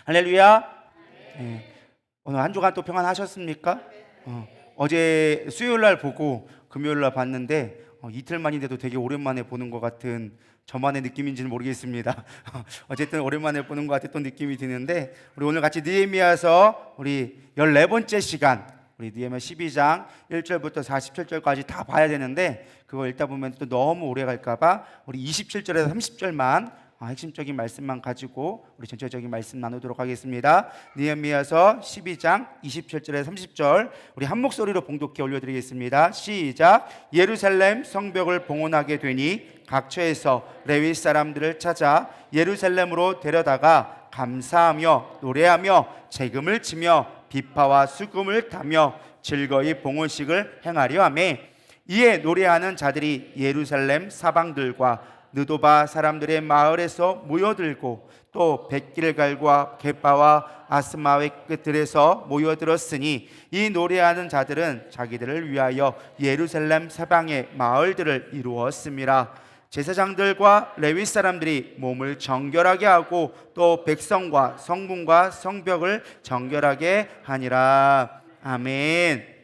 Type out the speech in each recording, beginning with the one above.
할렐루야. 오늘 한 주간 또 평안하셨습니까? 어제 수요일 날 보고 금요일 날 봤는데 이틀 만인데도 되게 오랜만에 보는 것 같은 저만의 느낌인지는 모르겠습니다. 어쨌든 오랜만에 보는 것 같은 또 느낌이 드는데, 우리 오늘 같이 느헤미야서 우리 14번째 시간, 우리 느헤미야 12장 1절부터 47절까지 다 봐야 되는데, 그거 읽다 보면 또 너무 오래 갈까봐 우리 27절에서 30절만 핵심적인 말씀만 가지고 우리 전체적인 말씀 나누도록 하겠습니다. 느헤미야서 12장 27절에서 30절 우리 한 목소리로 봉독해 올려드리겠습니다. 시작. 예루살렘 성벽을 봉헌하게 되니 각처에서 레위 사람들을 찾아 예루살렘으로 데려다가 감사하며 노래하며 재금을 치며 비파와 수금을 타며 즐거이 봉헌식을 행하려 하매, 이에 노래하는 자들이 예루살렘 사방들과 느도바 사람들의 마을에서 모여들고 또 벳길갈과 겟바와 아스마의 끝들에서 모여들었으니, 이 노래하는 자들은 자기들을 위하여 예루살렘 사방의 마을들을 이루었습니다. 제사장들과 레위 사람들이 몸을 정결하게 하고 또 백성과 성문과 성벽을 정결하게 하니라. 아멘.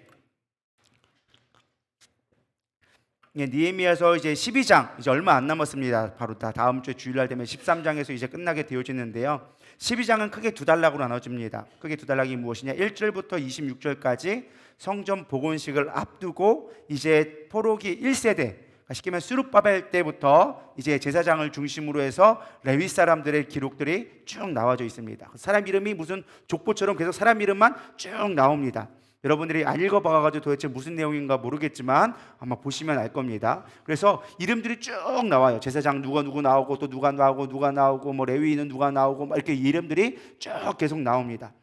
느헤미야서 이제 12장 이제 얼마 안 남았습니다. 바로 다음 주에 주일날 되면 13장에서 이제 끝나게 되어지는데요. 12장은 크게 두 단락으로 나눠집니다. 크게 두 단락이 무엇이냐? 1절부터 26절까지 성전 복원식을 앞두고 이제 포로기 1세대, 쉽게 말하면 스룹바벨 때부터 이제 제사장을 중심으로 해서 레위 사람들의 기록들이 쭉 나와져 있습니다. 사람 이름이 무슨 족보처럼 계속 사람 이름만 쭉 나옵니다. 여러분들이 안 읽어봐가지고 도대체 무슨 내용인가 모르겠지만 아마 보시면 알 겁니다. 그래서 이름들이 쭉 나와요. 제사장 누구 나오고 또 누가 나오고 뭐 레위인은 누가 나오고 이렇게 이름들이 쭉 계속 나옵니다.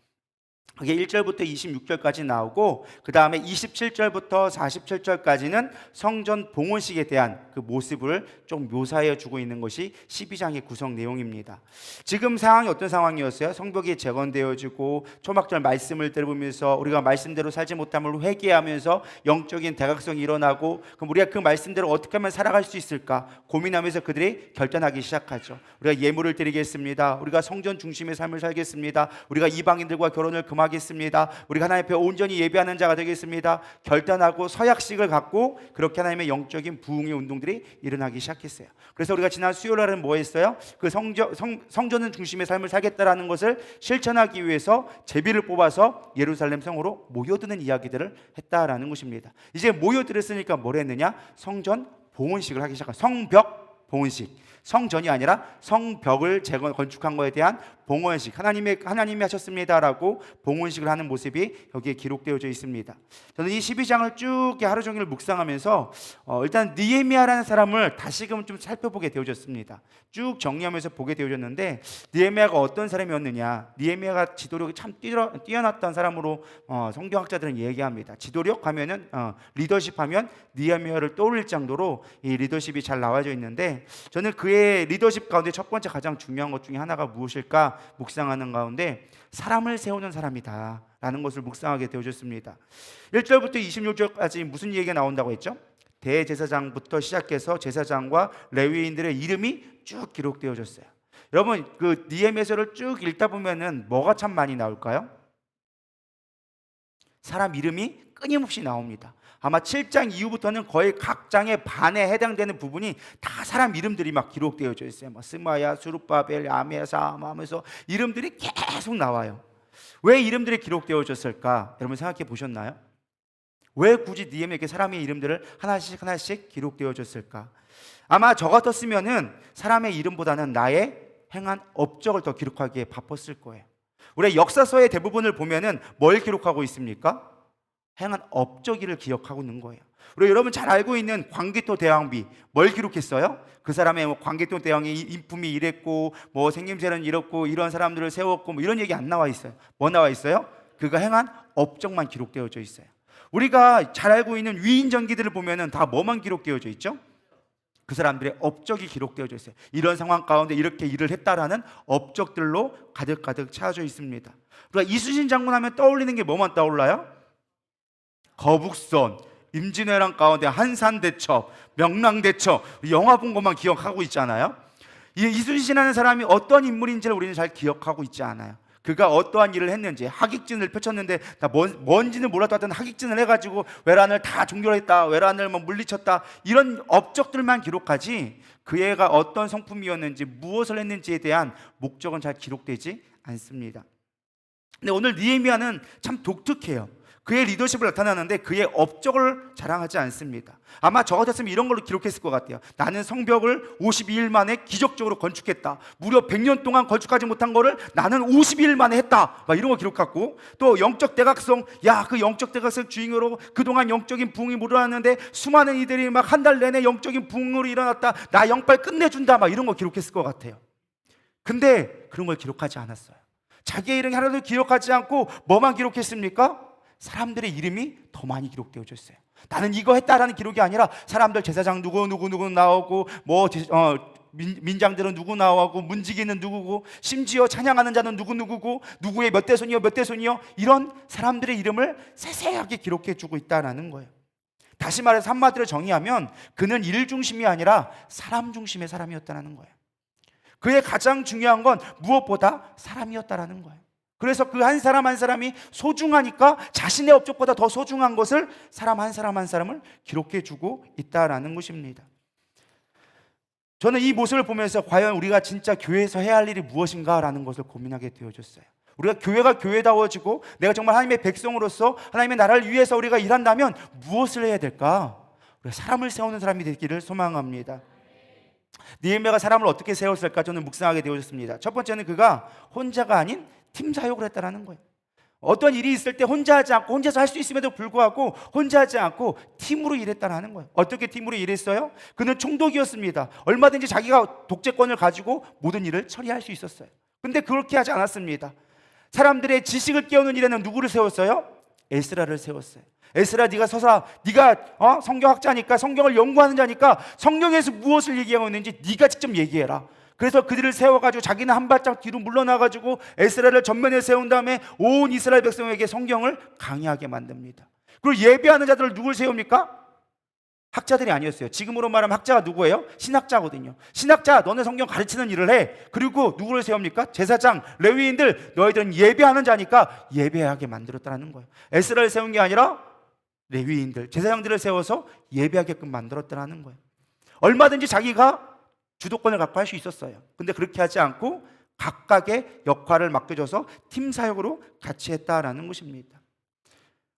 그게 1절부터 26절까지 나오고, 그 다음에 27절부터 47절까지는 성전 봉헌식에 대한 그 모습을 좀 묘사해 주고 있는 것이 12장의 구성 내용입니다. 지금 상황이 어떤 상황이었어요? 성벽이 재건되어지고 초막절 말씀을 들으면서 우리가 말씀대로 살지 못함을 회개하면서 영적인 대각성이 일어나고, 그럼 우리가 그 말씀대로 어떻게 하면 살아갈 수 있을까 고민하면서 그들이 결단하기 시작하죠. 우리가 예물을 드리겠습니다. 우리가 성전 중심의 삶을 살겠습니다. 우리가 이방인들과 결혼을 금하겠습니다. 우리가 하나님 앞에 온전히 예배하는 자가 되겠습니다. 결단하고 서약식을 갖고 그렇게 하나님의 영적인 부흥의 운동들이 일어나기 시작했어요. 그래서 우리가 지난 수요일날은 뭐 했어요? 그 성전 중심의 삶을 살겠다라는 것을 실천하기 위해서 제비를 뽑아서 예루살렘 성으로 모여드는 이야기들을 했다라는 것입니다. 이제 모여들었으니까 뭘 했느냐? 성전 봉헌식을 하기 시작한 성벽 봉헌식. 성전이 아니라 성벽을 건축한 것에 대한 봉헌식, 하나님이 하셨습니다라고 봉헌식을 하는 모습이 여기에 기록되어져 있습니다. 저는 이 12장을 쭉 하루 종일 묵상하면서 일단 느헤미야라는 사람을 다시금 좀 살펴보게 되어졌습니다. 쭉 정리하면서 보게 되어졌는데, 느헤미야가 어떤 사람이었느냐? 느헤미야가 지도력이 참 뛰어났던 사람으로 성경학자들은 얘기합니다. 지도력 하면은 리더십 하면 느헤미야를 떠올릴 정도로 이 리더십이 잘 나와져 있는데, 저는 그의 리더십 가운데 첫 번째 가장 중요한 것 중에 하나가 무엇일까 묵상하는 가운데 사람을 세우는 사람이다 라는 것을 묵상하게 되어졌습니다. 1절부터 26절까지 무슨 얘기가 나온다고 했죠? 대제사장부터 시작해서 제사장과 레위인들의 이름이 쭉 기록되어졌어요. 여러분, 그 느헤미야서를 쭉 읽다 보면은 뭐가 참 많이 나올까요? 사람 이름이 끊임없이 나옵니다. 아마 7장 이후부터는 거의 각 장의 반에 해당되는 부분이 다 사람 이름들이 막 기록되어져 있어요. 뭐 스마야, 수룹바벨, 아메사 하면서 이름들이 계속 나와요. 왜 이름들이 기록되어졌을까? 여러분 생각해 보셨나요? 왜 굳이 느헤미야에게 사람의 이름들을 하나씩 기록되어졌을까? 아마 저 같았으면은 사람의 이름보다는 나의 행한 업적을 더 기록하기에 바빴을 거예요. 우리 역사서의 대부분을 보면은 뭘 기록하고 있습니까? 행한 업적을 기억하고 있는 거예요. 우리 여러분 잘 알고 있는 광개토 대왕비 뭘 기록했어요? 그 사람의 광개토 대왕의 인품이 이랬고 뭐 생김새는 이렇고 이런 사람들을 세웠고 뭐 이런 얘기 안 나와 있어요. 뭐 나와 있어요? 그가 행한 업적만 기록되어져 있어요. 우리가 잘 알고 있는 위인전기들을 보면은 다 뭐만 기록되어져 있죠? 그 사람들의 업적이 기록되어져 있어요. 이런 상황 가운데 이렇게 일을 했다라는 업적들로 가득가득 차져 있습니다. 우리가 이순신 장군 하면 떠올리는 게 뭐만 떠올라요? 거북선, 임진왜란 가운데 한산대첩, 명랑대첩, 영화 본 것만 기억하고 있잖아요. 이 이순신이라는 사람이 어떤 인물인지를 우리는 잘 기억하고 있지 않아요. 그가 어떠한 일을 했는지, 하객진을 펼쳤는데 다 뭔지는 몰라도 하여튼 하객진을 해가지고 외란을 다 종결했다, 외란을 뭐 물리쳤다, 이런 업적들만 기록하지 그 애가 어떤 성품이었는지 무엇을 했는지에 대한 목적은 잘 기록되지 않습니다. 근데 오늘 느헤미야는 참 독특해요. 그의 리더십을 나타나는데 그의 업적을 자랑하지 않습니다. 아마 저 같았으면 이런 걸로 기록했을 것 같아요. 나는 성벽을 52일 만에 기적적으로 건축했다. 무려 100년 동안 건축하지 못한 거를 나는 52일 만에 했다. 막 이런 거 기록하고, 또 영적 대각성, 야, 그 영적 대각성 주인으로 그동안 영적인 부흥이 일어났는데 수많은 이들이 막 한 달 내내 영적인 부흥으로 일어났다. 나 영빨 끝내준다. 막 이런 거 기록했을 것 같아요. 근데 그런 걸 기록하지 않았어요. 자기의 이름 하나도 기록하지 않고 뭐만 기록했습니까? 사람들의 이름이 더 많이 기록되어졌어요. 나는 이거 했다라는 기록이 아니라 사람들 제사장 누구 나오고, 뭐 민장들은 누구 나오고, 문지기는 누구고, 심지어 찬양하는 자는 누구고, 누구의 몇 대손이요, 이런 사람들의 이름을 세세하게 기록해 주고 있다라는 거예요. 다시 말해서 한마디로 정의하면 그는 일 중심이 아니라 사람 중심의 사람이었다는 거예요. 그의 가장 중요한 건 무엇보다 사람이었다라는 거예요. 그래서 그 한 사람 한 사람이 소중하니까 자신의 업적보다 더 소중한 것을 사람 한 사람을 기록해 주고 있다라는 것입니다. 저는 이 모습을 보면서 과연 우리가 진짜 교회에서 해야 할 일이 무엇인가라는 것을 고민하게 되어졌어요. 우리가 교회가 교회다워지고 내가 정말 하나님의 백성으로서 하나님의 나라를 위해서 우리가 일한다면 무엇을 해야 될까? 우리가 사람을 세우는 사람이 되기를 소망합니다. 느헤미야가 사람을 어떻게 세웠을까 저는 묵상하게 되어졌습니다. 첫 번째는 그가 혼자가 아닌 팀 사역을 했다라는 거예요. 어떤 일이 있을 때 혼자 하지 않고, 혼자서 할 수 있음에도 불구하고 혼자 하지 않고 팀으로 일했다라는 거예요. 어떻게 팀으로 일했어요? 그는 총독이었습니다. 얼마든지 자기가 독재권을 가지고 모든 일을 처리할 수 있었어요. 근데 그렇게 하지 않았습니다. 사람들의 지식을 깨우는 일에는 누구를 세웠어요? 에스라를 세웠어요. 에스라, 네가 서서, 네가 성경학자니까, 성경을 연구하는 자니까 성경에서 무엇을 얘기하고 있는지 네가 직접 얘기해라. 그래서 그들을 세워가지고 자기는 한 발짝 뒤로 물러나가지고 에스라를 전면에 세운 다음에 온 이스라엘 백성에게 성경을 강의하게 만듭니다. 그리고 예배하는 자들을 누굴 세웁니까? 학자들이 아니었어요. 지금으로 말하면 학자가 누구예요? 신학자거든요. 신학자, 너네 성경 가르치는 일을 해. 그리고 누구를 세웁니까? 제사장, 레위인들, 너희들은 예배하는 자니까 예배하게 만들었다는 거예요. 에스라를 세운 게 아니라 레위인들, 제사장들을 세워서 예배하게끔 만들었다는 거예요. 얼마든지 자기가 주도권을 갖고 할 수 있었어요. 근데 그렇게 하지 않고 각각의 역할을 맡겨줘서 팀 사역으로 같이 했다라는 것입니다.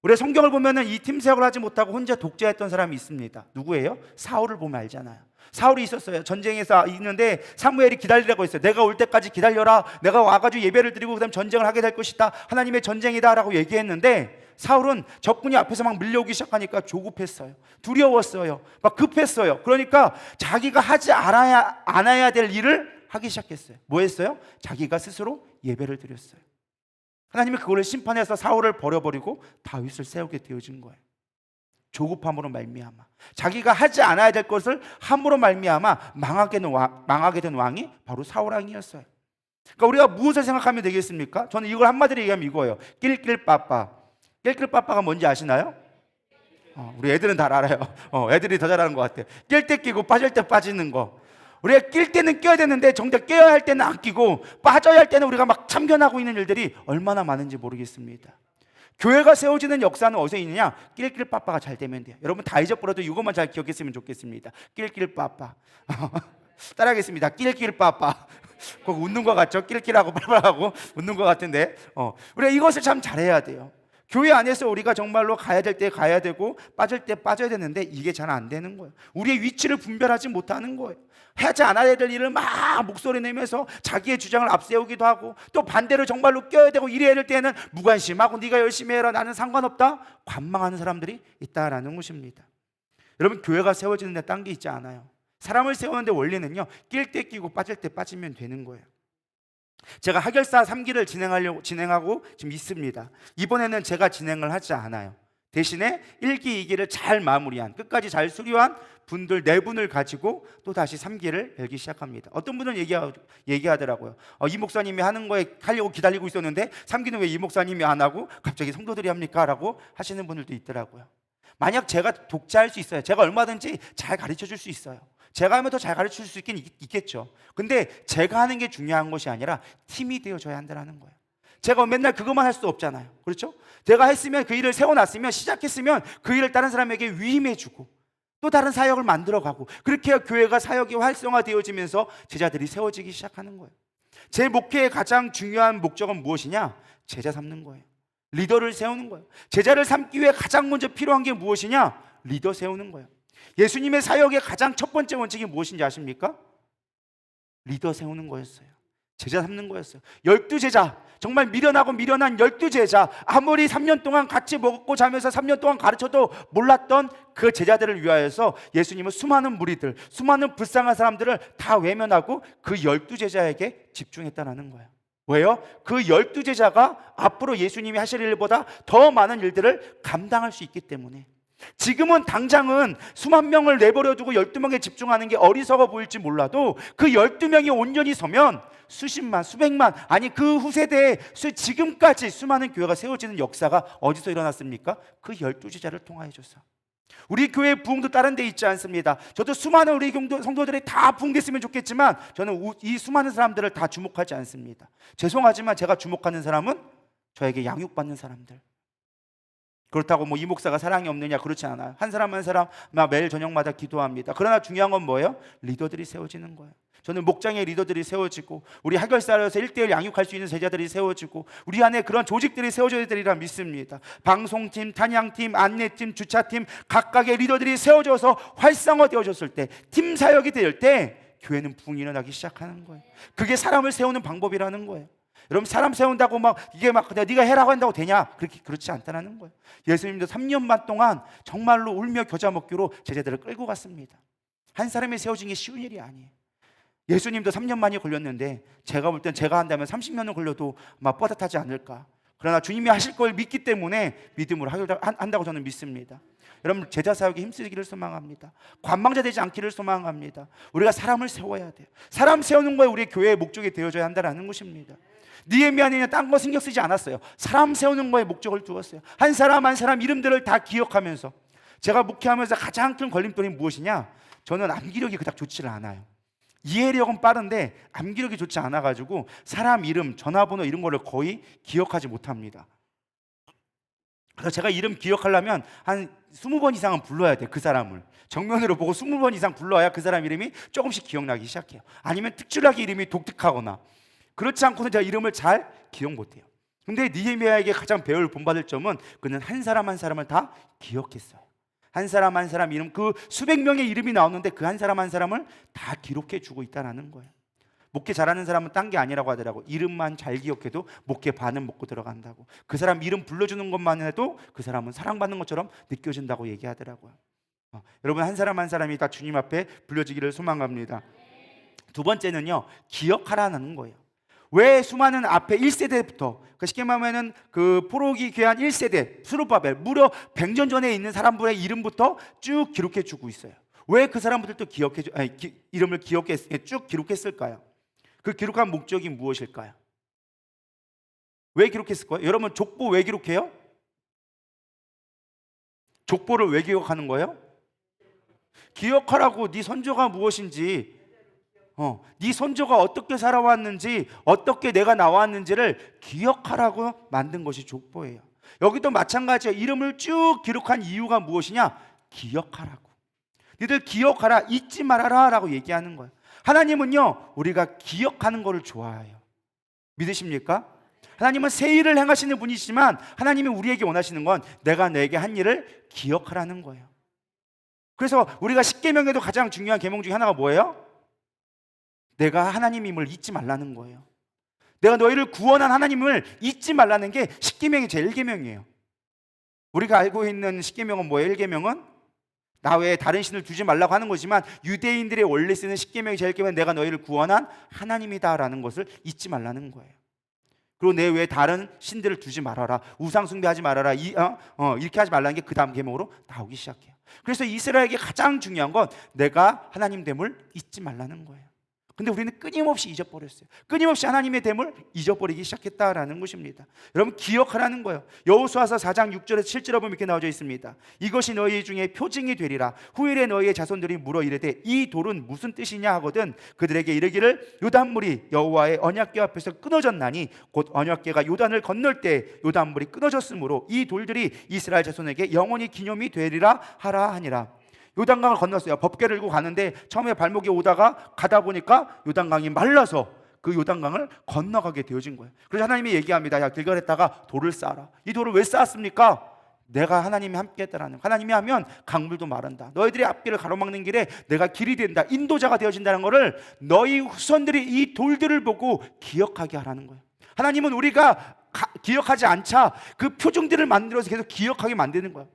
우리 성경을 보면은 이 팀 사역을 하지 못하고 혼자 독재했던 사람이 있습니다. 누구예요? 사울을 보면 알잖아요. 사울이 있었어요. 전쟁에서 있는데 사무엘이 기다리라고 했어요. 내가 올 때까지 기다려라. 내가 와가지고 예배를 드리고 그다음 전쟁을 하게 될 것이다. 하나님의 전쟁이다라고 얘기했는데 사울은 적군이 앞에서 막 밀려오기 시작하니까 조급했어요. 두려웠어요. 막 급했어요. 그러니까 자기가 하지 않아야 될 일을 하기 시작했어요. 뭐 했어요? 자기가 스스로 예배를 드렸어요. 하나님이 그거를 심판해서 사울을 버려버리고 다윗을 세우게 되어진 거예요. 조급함으로 말미암아, 자기가 하지 않아야 될 것을 함으로 말미암아 망하게 된 왕이 바로 사울 왕이었어요. 그러니까 우리가 무엇을 생각하면 되겠습니까? 저는 이걸 한마디로 얘기하면 이거예요. 낄낄빠빠. 낄낄빠빠가 뭔지 아시나요? 우리 애들은 다 알아요. 애들이 더 잘하는 것 같아요. 낄 때 끼고 빠질 때 빠지는 거. 우리가 낄 때는 껴야 되는데 정작 껴야 할 때는 안 끼고 빠져야 할 때는 우리가 막 참견하고 있는 일들이 얼마나 많은지 모르겠습니다. 교회가 세워지는 역사는 어디서 있느냐? 낄낄빠빠가 잘 되면 돼요. 여러분 다 잊어버려도 이것만 잘 기억했으면 좋겠습니다. 낄낄빠빠. 따라하겠습니다. 낄낄빠빠. 꼭 웃는 것 같죠? 낄낄하고 빨빨하고 웃는 것 같은데 우리가 이것을 참 잘해야 돼요. 교회 안에서 우리가 정말로 가야 될 때 가야 되고 빠질 때 빠져야 되는데 이게 잘 안 되는 거예요. 우리의 위치를 분별하지 못하는 거예요. 하지 않아야 될 일을 막 목소리 내면서 자기의 주장을 앞세우기도 하고, 또 반대로 정말로 껴야 되고 이래야 될 때는 무관심하고 네가 열심히 해라, 나는 상관없다, 관망하는 사람들이 있다라는 것입니다. 여러분, 교회가 세워지는 데 딴 게 있지 않아요. 사람을 세우는데 원리는요, 낄 때 끼고 빠질 때 빠지면 되는 거예요. 제가 하결사 3기를 진행하고 지금 있습니다. 이번에는 제가 진행을 하지 않아요. 대신에 1기, 2기를 잘 마무리한, 끝까지 잘 수료한 분들 4분을 가지고 또 다시 3기를 열기 시작합니다. 어떤 분은 얘기하더라고요. 이 목사님이 하는 거에 하려고 기다리고 있었는데 3기는 왜 이 목사님이 안 하고 갑자기 성도들이 합니까? 라고 하시는 분들도 있더라고요. 만약 제가 독자할 수 있어요. 제가 얼마든지 잘 가르쳐 줄 수 있어요. 제가 하면 더 잘 가르칠 수 있긴 있겠죠. 근데 제가 하는 게 중요한 것이 아니라 팀이 되어줘야 한다는 거예요. 제가 맨날 그것만 할 수 없잖아요. 그렇죠? 제가 했으면 그 일을 세워놨으면, 시작했으면 그 일을 다른 사람에게 위임해주고 또 다른 사역을 만들어가고, 그렇게 해야 교회가 사역이 활성화되어지면서 제자들이 세워지기 시작하는 거예요. 제 목회의 가장 중요한 목적은 무엇이냐? 제자 삼는 거예요. 리더를 세우는 거예요. 제자를 삼기 위해 가장 먼저 필요한 게 무엇이냐? 리더 세우는 거예요. 예수님의 사역의 가장 첫 번째 원칙이 무엇인지 아십니까? 리더 세우는 거였어요. 제자 삼는 거였어요. 12제자, 정말 미련하고 미련한 12제자, 아무리 3년 동안 같이 먹고 자면서 3년 동안 가르쳐도 몰랐던 그 제자들을 위하여서 예수님은 수많은 무리들, 수많은 불쌍한 사람들을 다 외면하고 그 12제자에게 집중했다는 거예요. 왜요? 그 12제자가 앞으로 예수님이 하실 일보다 더 많은 일들을 감당할 수 있기 때문에. 지금은 당장은 수만 명을 내버려두고 12명에 집중하는 게 어리석어 보일지 몰라도 그 12명이 온전히 서면 수십만, 수백만, 아니 그 후세대에 지금까지 수많은 교회가 세워지는 역사가 어디서 일어났습니까? 그 12제자를 통하여줘서. 우리 교회 부흥도 다른 데 있지 않습니다. 저도 수많은 우리 성도들이 다 부흥됐으면 좋겠지만 저는 이 수많은 사람들을 다 주목하지 않습니다. 죄송하지만 제가 주목하는 사람은 저에게 양육받는 사람들. 그렇다고 뭐 이 목사가 사랑이 없느냐, 그렇지 않아요. 한 사람 한 사람 매일 저녁마다 기도합니다. 그러나 중요한 건 뭐예요? 리더들이 세워지는 거예요. 저는 목장의 리더들이 세워지고, 우리 하결사에서 1:1 양육할 수 있는 제자들이 세워지고, 우리 안에 그런 조직들이 세워져야 되리라 믿습니다. 방송팀, 찬양팀, 안내팀, 주차팀, 각각의 리더들이 세워져서 활성화되어졌을 때, 팀 사역이 될 때 교회는 부흥이 일어나기 시작하는 거예요. 그게 사람을 세우는 방법이라는 거예요. 여러분, 사람 세운다고 막 이게 막 네가 해라고 한다고 되냐? 그렇지 않다는 거예요. 예수님도 3년 반 동안 정말로 울며 겨자 먹기로 제자들을 끌고 갔습니다. 한 사람이 세워진 게 쉬운 일이 아니에요. 예수님도 3년 만이 걸렸는데 제가 볼 땐 제가 한다면 30년은 걸려도 막 뻣뻣하지 않을까. 그러나 주님이 하실 걸 믿기 때문에 믿음으로 한다고 저는 믿습니다. 여러분, 제자 사역에 힘쓰기를 소망합니다. 관망자 되지 않기를 소망합니다. 우리가 사람을 세워야 돼요. 사람 세우는 거에 우리 교회의 목적이 되어져야 한다는 것입니다. 느헤미야는 딴 거 신경 쓰지 않았어요. 사람 세우는 거에 목적을 두었어요. 한 사람 한 사람 이름들을 다 기억하면서. 제가 목회하면서 가장 큰 걸림돌이 무엇이냐? 저는 암기력이 그닥 좋지를 않아요. 이해력은 빠른데 암기력이 좋지 않아가지고 사람 이름, 전화번호 이런 거를 거의 기억하지 못합니다. 그래서 제가 이름 기억하려면 한 20번 이상은 불러야 돼요. 그 사람을 정면으로 보고 20번 이상 불러야 그 사람 이름이 조금씩 기억나기 시작해요. 아니면 특출나게 이름이 독특하거나, 그렇지 않고는 제가 이름을 잘 기억 못해요. 근데 느헤미야에게 가장 배울 본받을 점은 그는 한 사람 한 사람을 다 기억했어요. 한 사람 한 사람 이름, 그 수백 명의 이름이 나오는데 그 한 사람 한 사람을 다 기록해 주고 있다는 거예요. 목회 잘하는 사람은 딴 게 아니라고 하더라고. 이름만 잘 기억해도 목회 반은 먹고 들어간다고. 그 사람 이름 불러주는 것만 해도 그 사람은 사랑받는 것처럼 느껴진다고 얘기하더라고요. 여러분, 한 사람 한 사람이 다 주님 앞에 불려지기를 소망합니다. 두 번째는요, 기억하라는 거예요. 왜 수많은 앞에 1세대부터, 쉽게 말하면 그 포로기 귀한 1세대 스룹바벨, 무려 100년 전에 있는 사람들의 이름부터 쭉 기록해 주고 있어요. 왜 그 사람들도 이름을 쭉 기록했을까요? 그 기록한 목적이 무엇일까요? 왜 기록했을까요? 여러분, 족보 왜 기록해요? 족보를 왜 기억하는 거예요? 기억하라고. 네 선조가 무엇인지, 네 선조가 어떻게 살아왔는지, 어떻게 내가 나왔는지를 기억하라고 만든 것이 족보예요. 여기도 마찬가지예요. 이름을 쭉 기록한 이유가 무엇이냐? 기억하라고. 니들 기억하라, 잊지 말아라 라고 얘기하는 거예요. 하나님은요, 우리가 기억하는 것을 좋아해요. 믿으십니까? 하나님은 새 일을 행하시는 분이시지만 하나님이 우리에게 원하시는 건 내가 너에게 한 일을 기억하라는 거예요. 그래서 우리가 십계명에도 가장 중요한 계명 중에 하나가 뭐예요? 내가 하나님임을 잊지 말라는 거예요. 내가 너희를 구원한 하나님을 잊지 말라는 게 십계명의 제1계명이에요. 우리가 알고 있는 십계명은 뭐예요? 1계명은 나 외에 다른 신을 두지 말라고 하는 거지만, 유대인들의 원래 쓰는 십계명의 제1계명은 내가 너희를 구원한 하나님이다라는 것을 잊지 말라는 거예요. 그리고 내 외에 다른 신들을 두지 말아라, 우상 숭배하지 말아라, 이렇게 하지 말라는 게 그 다음 계명으로 나오기 시작해요. 그래서 이스라엘에게 가장 중요한 건 내가 하나님 됨을 잊지 말라는 거예요. 근데 우리는 끊임없이 잊어버렸어요. 끊임없이 하나님의 됨을 잊어버리기 시작했다라는 것입니다. 여러분, 기억하라는 거예요. 여호수아서 4장 6절에서 7절에 보면 이렇게 나와져 있습니다. 이것이 너희 중에 표징이 되리라. 후일에 너희의 자손들이 물어 이르되 이 돌은 무슨 뜻이냐 하거든 그들에게 이르기를 요단물이 여호와의 언약궤 앞에서 끊어졌나니 곧 언약궤가 요단을 건널 때 요단물이 끊어졌으므로 이 돌들이 이스라엘 자손에게 영원히 기념이 되리라 하라 하니라. 요단강을 건넜어요. 법궤를 들고 가는데 처음에 발목에 오다가 가다 보니까 요단강이 말라서 그 요단강을 건너가게 되어진 거예요. 그래서 하나님이 얘기합니다. 야, 길갈에다가 돌을 쌓아라. 이 돌을 왜 쌓았습니까? 내가 하나님이 함께 했다라는, 하나님이 하면 강물도 마른다. 너희들이 앞길을 가로막는 길에 내가 길이 된다. 인도자가 되어진다는 것을 너희 후손들이 이 돌들을 보고 기억하게 하라는 거예요. 하나님은 우리가 기억하지 않자 그 표징들을 만들어서 계속 기억하게 만드는 거예요.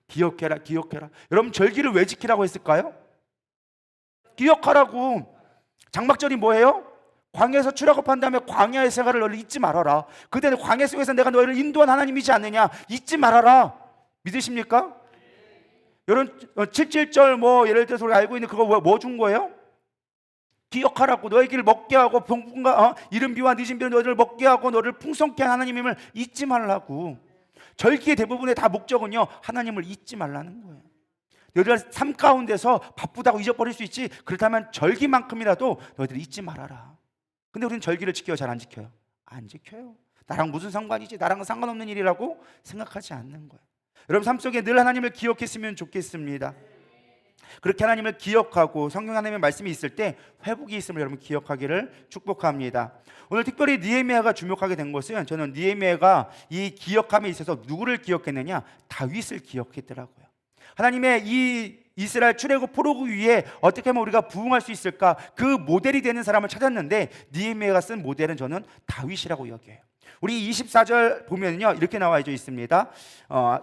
기억해라, 기억해라. 여러분, 절기를 왜 지키라고 했을까요? 기억하라고. 장막절이 뭐예요? 광야에서 출애굽한 다음에 광야의 생활을 너를 잊지 말아라. 그때는 광야 속에서 내가 너희를 인도한 하나님이지 않느냐. 잊지 말아라. 믿으십니까? 여러분, 77절 뭐 예를 들어서 우리가 알고 있는 그거 뭐 준 거예요? 기억하라고. 너희 길을 먹게 하고 병풍과 이른 비와 늦은 비를 너희를 먹게 하고 너를 풍성케 한 하나님임을 잊지 말라고. 절기의 대부분의 다 목적은요, 하나님을 잊지 말라는 거예요. 너희들 삶 가운데서 바쁘다고 잊어버릴 수 있지, 그렇다면 절기만큼이라도 너희들 잊지 말아라. 근데 우리는 절기를 지켜요? 잘 안 지켜요? 안 지켜요. 나랑 무슨 상관이지? 나랑은 상관없는 일이라고 생각하지 않는 거예요. 여러분, 삶 속에 늘 하나님을 기억했으면 좋겠습니다. 그렇게 하나님을 기억하고 성경 하나님의 말씀이 있을 때 회복이 있음을 여러분 기억하기를 축복합니다. 오늘 특별히 느헤미야가 주목하게 된 것은, 저는 느헤미야가 이 기억함에 있어서 누구를 기억했느냐? 다윗을 기억했더라고요. 하나님의 이 이스라엘 출애굽 포로기 위에 어떻게 하면 우리가 부응할 수 있을까? 그 모델이 되는 사람을 찾았는데 느헤미야가 쓴 모델은 저는 다윗이라고 여겨요. 우리 24절 보면요, 이렇게 나와 있습니다.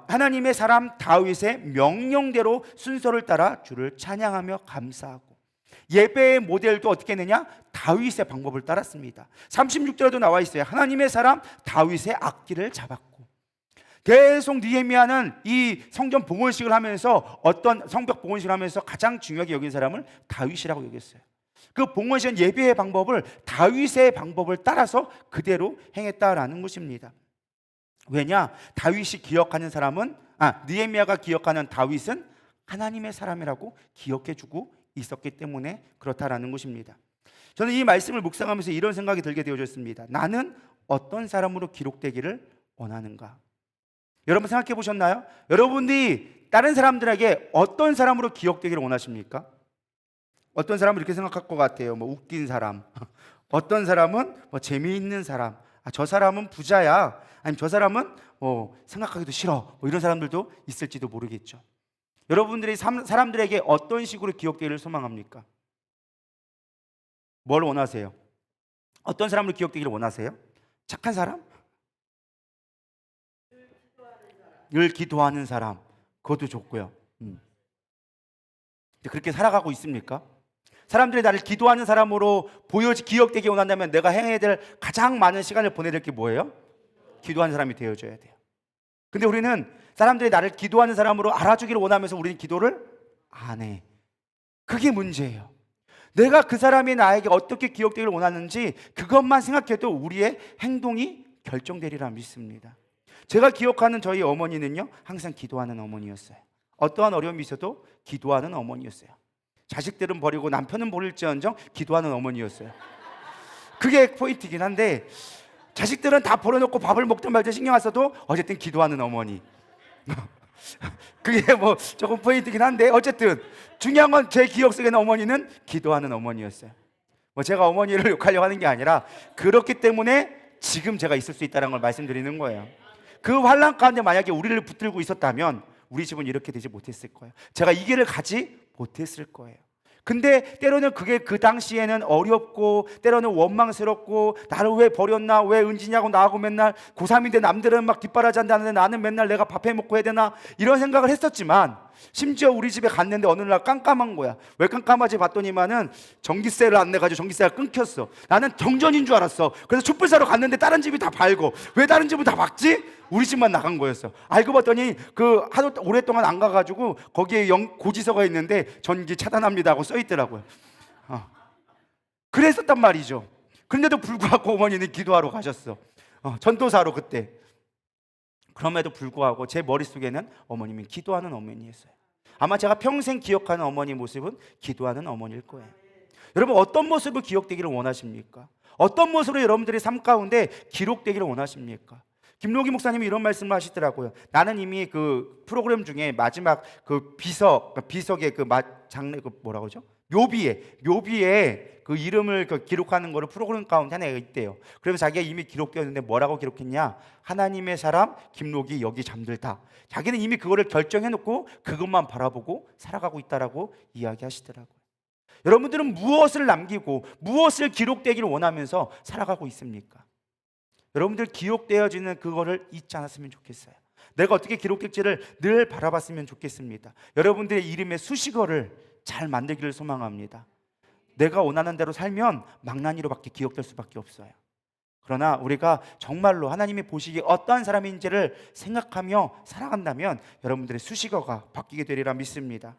하나님의 사람 다윗의 명령대로 순서를 따라 주를 찬양하며 감사하고. 예배의 모델도 어떻게 했느냐? 다윗의 방법을 따랐습니다. 36절에도 나와 있어요. 하나님의 사람 다윗의 악기를 잡았고. 계속 느헤미야는 이 성전 봉헌식을 하면서, 어떤 성벽 봉헌식을 하면서 가장 중요하게 여긴 사람을 다윗이라고 여겼어요. 그 봉헌식 예배의 방법을 다윗의 방법을 따라서 그대로 행했다라는 것입니다. 왜냐? 다윗이 기억하는 사람은, 느헤미야가 기억하는 다윗은 하나님의 사람이라고 기억해주고 있었기 때문에 그렇다라는 것입니다. 저는 이 말씀을 묵상하면서 이런 생각이 들게 되어졌습니다. 나는 어떤 사람으로 기록되기를 원하는가? 여러분, 생각해 보셨나요? 여러분들이 다른 사람들에게 어떤 사람으로 기억되기를 원하십니까? 어떤 사람은 이렇게 생각할 것 같아요. 뭐 웃긴 사람. 어떤 사람은 뭐 재미있는 사람. 저 사람은 부자야. 아니면 저 사람은 생각하기도 싫어. 뭐 이런 사람들도 있을지도 모르겠죠. 여러분들이 사람들에게 어떤 식으로 기억되기를 소망합니까? 뭘 원하세요? 어떤 사람으로 기억되기를 원하세요? 착한 사람? 늘 기도하는 사람. 그것도 좋고요. 그렇게 살아가고 있습니까? 사람들이 나를 기도하는 사람으로 기억되기 원한다면 내가 행해야 될 가장 많은 시간을 보내야 될 게 뭐예요? 기도하는 사람이 되어줘야 돼요. 근데 우리는 사람들이 나를 기도하는 사람으로 알아주기를 원하면서 우리는 기도를 안 해. 그게 문제예요. 내가 그 사람이 나에게 어떻게 기억되기를 원하는지 그것만 생각해도 우리의 행동이 결정되리라 믿습니다. 제가 기억하는 저희 어머니는요, 항상 기도하는 어머니였어요. 어떠한 어려움이 있어도 기도하는 어머니였어요. 자식들은 버리고 남편은 버릴지언정 기도하는 어머니였어요. 그게 포인트긴 한데, 자식들은 다 버려놓고 밥을 먹든 말든 신경 안 써도 어쨌든 기도하는 어머니. 그게 뭐 조금 포인트긴 한데, 어쨌든 중요한 건 제 기억 속에는 어머니는 기도하는 어머니였어요. 뭐 제가 어머니를 욕하려고 하는 게 아니라 그렇기 때문에 지금 제가 있을 수 있다는 걸 말씀드리는 거예요. 그 환난 가운데 만약에 우리를 붙들고 있었다면 우리 집은 이렇게 되지 못했을 거예요. 제가 이 길을 가지 못했을 거예요. 근데 때로는 그게 그 당시에는 어렵고 때로는 원망스럽고, 나를 왜 버렸나, 왜 은지냐고 나하고 맨날 고3인데 남들은 막 뒷바라지 한다는데 나는 맨날 내가 밥 해먹고 해야 되나, 이런 생각을 했었지만, 심지어 우리 집에 갔는데 어느 날 깜깜한 거야. 왜 깜깜하지 봤더니만은 전기세를 안 내가지고 전기세가 끊겼어. 나는 정전인 줄 알았어. 그래서 촛불 사러 갔는데 다른 집이 다 밝고, 왜 다른 집은 다 밝지? 우리 집만 나간 거였어. 알고 봤더니 그 하도 오랫동안 안 가가지고 거기에 고지서가 있는데 전기 차단합니다 하고 써 있더라고요. 그랬었단 말이죠. 그런데도 불구하고 어머니는 기도하러 가셨어. 전도사로 그때. 그럼에도 불구하고 제 머릿속에는 어머님이 기도하는 어머니였어요. 아마 제가 평생 기억하는 어머니 모습은 기도하는 어머니일 거예요. 여러분, 어떤 모습을 기억되기를 원하십니까? 어떤 모습으로 여러분들의 삶 가운데 기록되기를 원하십니까? 김노기 목사님이 이런 말씀을 하시더라고요. 나는 이미 그 프로그램 중에 마지막 그 비석의 그 장례 그 뭐라고 그러죠? 묘비에 그 이름을 기록하는 거를 프로그램 가운데 하나가 있대요. 그래서 자기가 이미 기록되었는데 뭐라고 기록했냐? 하나님의 사람 김노기 여기 잠들다. 자기는 이미 그거를 결정해놓고 그것만 바라보고 살아가고 있다라고 이야기하시더라고요. 여러분들은 무엇을 남기고 무엇을 기록되기를 원하면서 살아가고 있습니까? 여러분들 기록되어지는 그거를 잊지 않았으면 좋겠어요. 내가 어떻게 기록될지를 늘 바라봤으면 좋겠습니다. 여러분들의 이름의 수식어를 잘 만들기를 소망합니다. 내가 원하는 대로 살면 망나니로밖에 기억될 수밖에 없어요. 그러나 우리가 정말로 하나님이 보시기에 어떠한 사람인지를 생각하며 살아간다면 여러분들의 수식어가 바뀌게 되리라 믿습니다.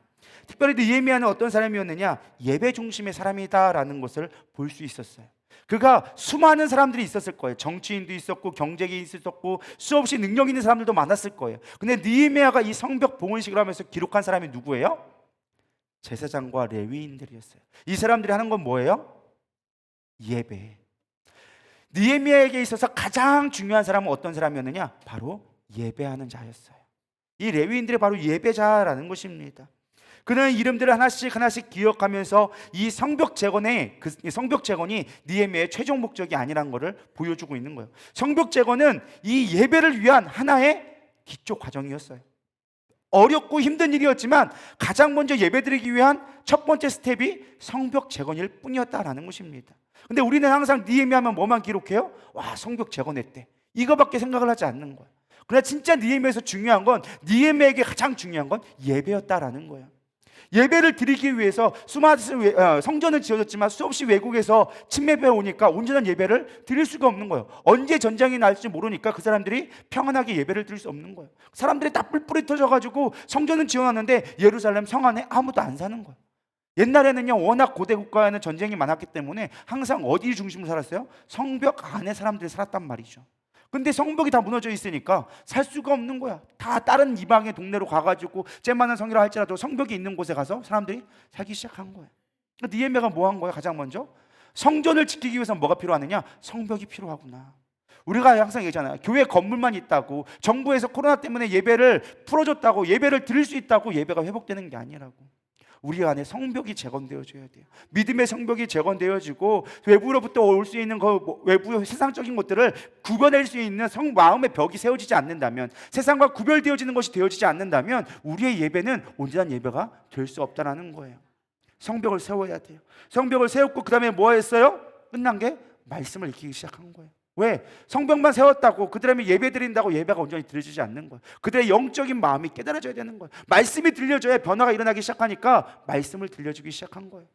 특별히 느헤미야는 어떤 사람이었느냐? 예배 중심의 사람이다라는 것을 볼 수 있었어요. 그가 수많은 사람들이 있었을 거예요. 정치인도 있었고 경제인이 있었고 수없이 능력 있는 사람들도 많았을 거예요. 근데 느헤미야가 이 성벽 봉헌식을 하면서 기록한 사람이 누구예요? 제사장과 레위인들이었어요. 이 사람들이 하는 건 뭐예요? 예배. 느헤미야에게 있어서 가장 중요한 사람은 어떤 사람이었느냐? 바로 예배하는 자였어요. 이 레위인들이 바로 예배자라는 것입니다. 그는 이름들을 하나씩 기억하면서 이 성벽 재건이 느헤미야의 최종 목적이 아니라는 것을 보여주고 있는 거예요. 성벽 재건은 이 예배를 위한 하나의 기초 과정이었어요. 어렵고 힘든 일이었지만 가장 먼저 예배드리기 위한 첫 번째 스텝이 성벽 재건일 뿐이었다라는 것입니다. 근데 우리는 항상 느헤미야 하면 뭐만 기록해요? 와, 성벽 재건했대. 이거밖에 생각을 하지 않는 거예요. 그러나 진짜 느헤미야에서 중요한 건, 느헤미야에게 가장 중요한 건 예배였다라는 거예요. 예배를 드리기 위해서 수많은 성전은 지어졌지만 수없이 외국에서 침례배 오니까 온전한 예배를 드릴 수가 없는 거예요. 언제 전쟁이 날지 모르니까 그 사람들이 평안하게 예배를 드릴 수 없는 거예요. 사람들이 다 뿔뿔이 터져가지고 성전은 지어놨는데 예루살렘 성 안에 아무도 안 사는 거예요. 옛날에는요, 워낙 고대 국가에는 전쟁이 많았기 때문에 항상 어디 중심으로 살았어요? 성벽 안에 사람들이 살았단 말이죠. 근데 성벽이 다 무너져 있으니까 살 수가 없는 거야. 다 다른 이방의 동네로 가가지고 쟤만한 성이라 할지라도 성벽이 있는 곳에 가서 사람들이 살기 시작한 거예요. 느헤미야가 뭐 한 거예요? 가장 먼저 성전을 지키기 위해서 뭐가 필요하느냐? 성벽이 필요하구나. 우리가 항상 얘기하잖아요. 교회 건물만 있다고, 정부에서 코로나 때문에 예배를 풀어줬다고, 예배를 드릴 수 있다고 예배가 회복되는 게 아니라고. 우리 안에 성벽이 재건되어져야 돼요. 믿음의 성벽이 재건되어지고 외부로부터 올 수 있는 외부의 세상적인 것들을 구별할 수 있는 마음의 벽이 세워지지 않는다면, 세상과 구별되어지는 것이 되어지지 않는다면 우리의 예배는 온전한 예배가 될 수 없다는 거예요. 성벽을 세워야 돼요. 성벽을 세웠고 그 다음에 뭐 했어요? 끝난 게 말씀을 읽기 시작한 거예요. 왜? 성벽만 세웠다고 그들에게 예배 드린다고 예배가 온전히 드려지지 않는 거예요. 그들의 영적인 마음이 깨달아져야 되는 거예요. 말씀이 들려져야 변화가 일어나기 시작하니까 말씀을 들려주기 시작한 거예요.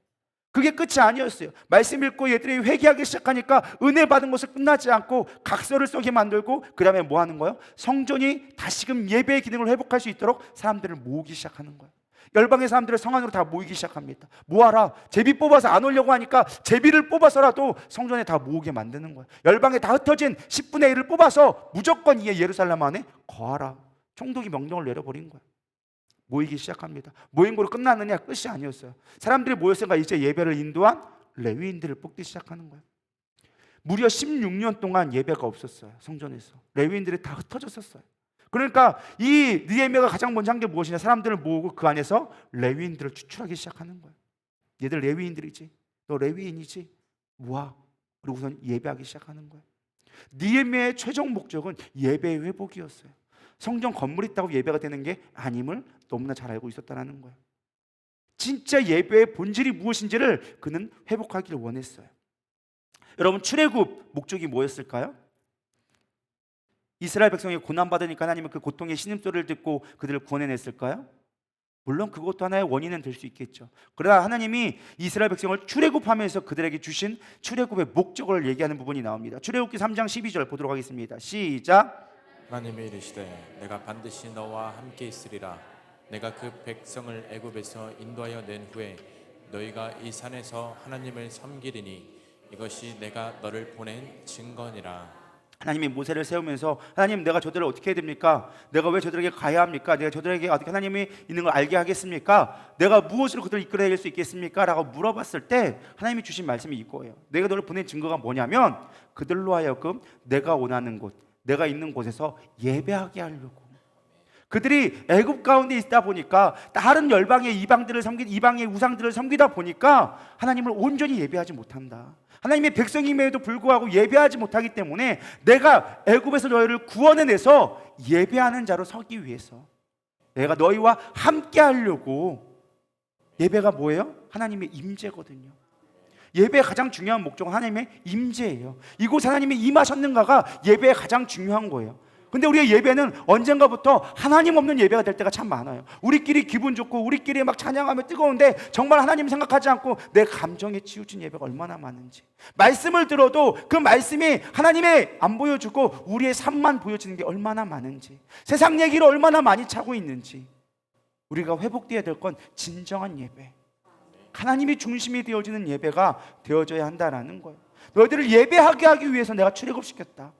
그게 끝이 아니었어요. 말씀 읽고 얘들이 회개하기 시작하니까 은혜 받은 것을 끝나지 않고 각서를 쓰게 만들고 그 다음에 뭐 하는 거예요? 성전이 다시금 예배의 기능을 회복할 수 있도록 사람들을 모으기 시작하는 거예요. 열방의 사람들을 성 안으로 다 모이기 시작합니다. 모아라. 제비 뽑아서 안 오려고 하니까 제비를 뽑아서라도 성전에 다 모으게 만드는 거예요. 열방에 다 흩어진 10분의 1을 뽑아서 무조건 이 예루살렘 안에 거하라. 총독이 명령을 내려버린 거예요. 모이기 시작합니다. 모인 거로 끝났느냐? 끝이 아니었어요. 사람들이 모였으니까 이제 예배를 인도한 레위인들을 뽑기 시작하는 거예요. 무려 16년 동안 예배가 없었어요. 성전에서 레위인들이 다 흩어졌었어요. 그러니까 이 느헤미야가 가장 먼저 한 게 무엇이냐? 사람들을 모으고 그 안에서 레위인들을 추출하기 시작하는 거예요. 얘들 레위인들이지, 너 레위인이지, 모아. 그리고 우선 예배하기 시작하는 거예요. 느헤미야의 최종 목적은 예배의 회복이었어요. 성전 건물이 있다고 예배가 되는 게 아님을 너무나 잘 알고 있었다는 거예요. 진짜 예배의 본질이 무엇인지를 그는 회복하기를 원했어요. 여러분, 출애굽 목적이 뭐였을까요? 이스라엘 백성이 고난받으니까 하나님은 그 고통의 신음소리를 듣고 그들을 구원해냈을까요? 물론 그것도 하나의 원인은 될 수 있겠죠. 그러나 하나님이 이스라엘 백성을 출애굽하면서 그들에게 주신 출애굽의 목적을 얘기하는 부분이 나옵니다. 출애굽기 3장 12절 보도록 하겠습니다. 시작. 하나님이 이르시되 내가 반드시 너와 함께 있으리라. 내가 그 백성을 애굽에서 인도하여 낸 후에 너희가 이 산에서 하나님을 섬기리니 이것이 내가 너를 보낸 증거니라. 하나님이 모세를 세우면서 하나님, 내가 저들을 어떻게 해야 됩니까? 내가 왜 저들에게 가야 합니까? 내가 저들에게 어떻게 하나님이 있는 걸 알게 하겠습니까? 내가 무엇으로 그들을 이끌어낼 수 있겠습니까? 라고 물어봤을 때 하나님이 주신 말씀이 이거예요. 내가 너를 보낸 증거가 뭐냐면 그들로 하여금 내가 원하는 곳, 내가 있는 곳에서 예배하게 하려고. 그들이 애굽 가운데 있다 보니까 다른 열방의 이방의 우상들을 섬기다 보니까 하나님을 온전히 예배하지 못한다. 하나님의 백성임에도 불구하고 예배하지 못하기 때문에 내가 애굽에서 너희를 구원해내서 예배하는 자로 서기 위해서 내가 너희와 함께 하려고. 예배가 뭐예요? 하나님의 임재거든요. 예배의 가장 중요한 목적은 하나님의 임재예요. 이곳 하나님이 임하셨는가가 예배의 가장 중요한 거예요. 근데 우리의 예배는 언젠가부터 하나님 없는 예배가 될 때가 참 많아요. 우리끼리 기분 좋고 우리끼리 막 찬양하며 뜨거운데 정말 하나님 생각하지 않고 내 감정에 치우친 예배가 얼마나 많은지. 말씀을 들어도 그 말씀이 하나님의 안 보여주고 우리의 삶만 보여지는 게 얼마나 많은지, 세상 얘기를 얼마나 많이 차고 있는지. 우리가 회복되어야 될 건 진정한 예배, 하나님이 중심이 되어지는 예배가 되어져야 한다라는 거예요. 너희들을 예배하게 하기 위해서 내가 출애굽시켰다.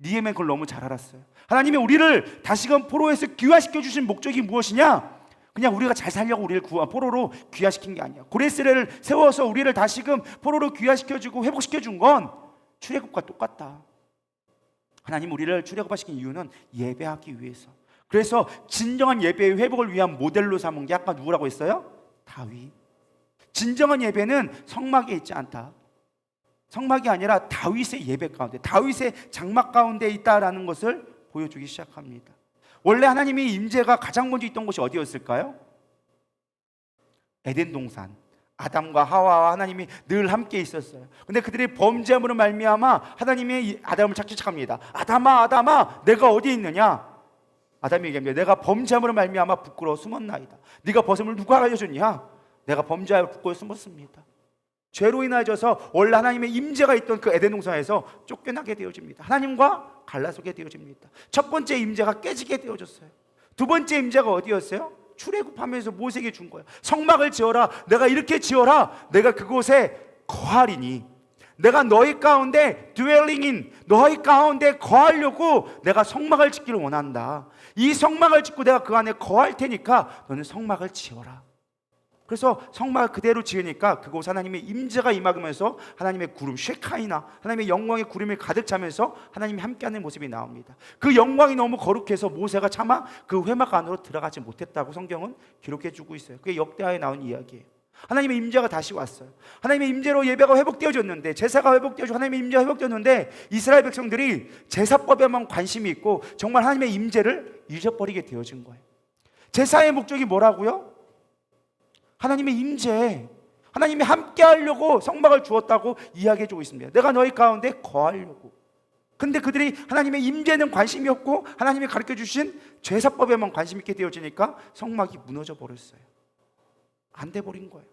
니에멘 그걸 너무 잘 알았어요. 하나님이 우리를 다시금 포로에서 귀화시켜 주신 목적이 무엇이냐? 그냥 우리가 잘 살려고 우리를 포로로 귀화시킨 게 아니야. 고레스를 세워서 우리를 다시금 포로로 귀화시켜주고 회복시켜준 건 출애굽과 똑같다. 하나님 우리를 출애굽시킨 이유는 예배하기 위해서. 그래서 진정한 예배의 회복을 위한 모델로 삼은 게 아까 누구라고 했어요? 다윗. 진정한 예배는 성막에 있지 않다. 성막이 아니라 다윗의 예배 가운데, 다윗의 장막 가운데 있다라는 것을 보여주기 시작합니다. 원래 하나님의 임재가 가장 먼저 있던 곳이 어디였을까요? 에덴 동산. 아담과 하와와 하나님이 늘 함께 있었어요. 근데 그들이 범죄함으로 말미암아 하나님이 아담을 찾기 시작합니다. 아담아, 아담아, 내가 어디에 있느냐? 아담이 얘기합니다. 내가 범죄함으로 말미암아 부끄러워 숨었나이다. 네가 벗음을 누가 알려줬냐? 내가 범죄하여 부끄러워 숨었습니다. 죄로 인하여져서 원래 하나님의 임재가 있던 그 에덴 동산에서 쫓겨나게 되어집니다. 하나님과 갈라서게 되어집니다. 첫 번째 임재가 깨지게 되어졌어요. 두 번째 임재가 어디였어요? 출애굽하면서 모세에게 준 거예요. 성막을 지어라. 내가 이렇게 지어라. 내가 그곳에 거하리니. 내가 너희 가운데 dwelling인, 너희 가운데 거하려고 내가 성막을 짓기를 원한다. 이 성막을 짓고 내가 그 안에 거할 테니까 너는 성막을 지어라. 그래서 성막을 그대로 지으니까 그곳 하나님의 임재가 임하면서 하나님의 구름 쉐카이나, 하나님의 영광의 구름이 가득 차면서 하나님이 함께하는 모습이 나옵니다. 그 영광이 너무 거룩해서 모세가 차마 그 회막 안으로 들어가지 못했다고 성경은 기록해주고 있어요. 그게 역대하에 나온 이야기예요. 하나님의 임재가 다시 왔어요. 하나님의 임재로 예배가 회복되어졌는데, 제사가 회복되어지고 하나님의 임재가 회복되었는데, 이스라엘 백성들이 제사법에만 관심이 있고 정말 하나님의 임재를 잊어버리게 되어진 거예요. 제사의 목적이 뭐라고요? 하나님의 임재, 하나님이 함께 하려고 성막을 주었다고 이야기해 주고 있습니다. 내가 너희 가운데 거하려고. 근데 그들이 하나님의 임재는 관심이 없고 하나님이 가르쳐 주신 제사법에만 관심 있게 되어지니까 성막이 무너져 버렸어요. 안 돼 버린 거예요.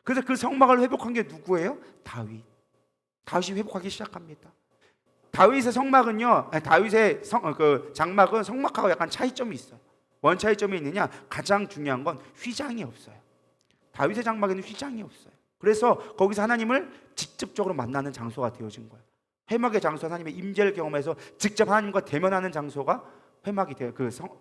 그래서 그 성막을 회복한 게 누구예요? 다윗. 다윗이 회복하기 시작합니다. 다윗의 성막은요, 다윗의 장막은 성막하고 약간 차이점이 있어요. 뭔 차이점이 있느냐? 가장 중요한 건 휘장이 없어요. 다윗의 장막에는 휘장이 없어요. 그래서 거기서 하나님을 직접적으로 만나는 장소가 되어진 거예요. 회막의 장소, 하나님의 임재를 경험해서 직접 하나님과 대면하는 장소가 회막이 되어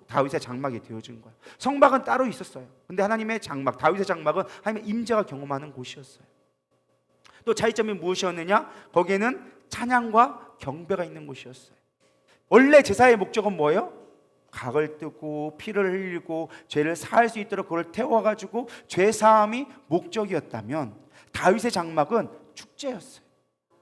다윗의 장막이 되어진 거예요. 성막은 따로 있었어요. 근데 하나님의 장막, 다윗의 장막은 하나님의 임재가 경험하는 곳이었어요. 또 차이점이 무엇이었느냐? 거기에는 찬양과 경배가 있는 곳이었어요. 원래 제사의 목적은 뭐예요? 각을 뜨고 피를 흘리고 죄를 사할 수 있도록 그걸 태워가지고 죄사함이 목적이었다면, 다윗의 장막은 축제였어요.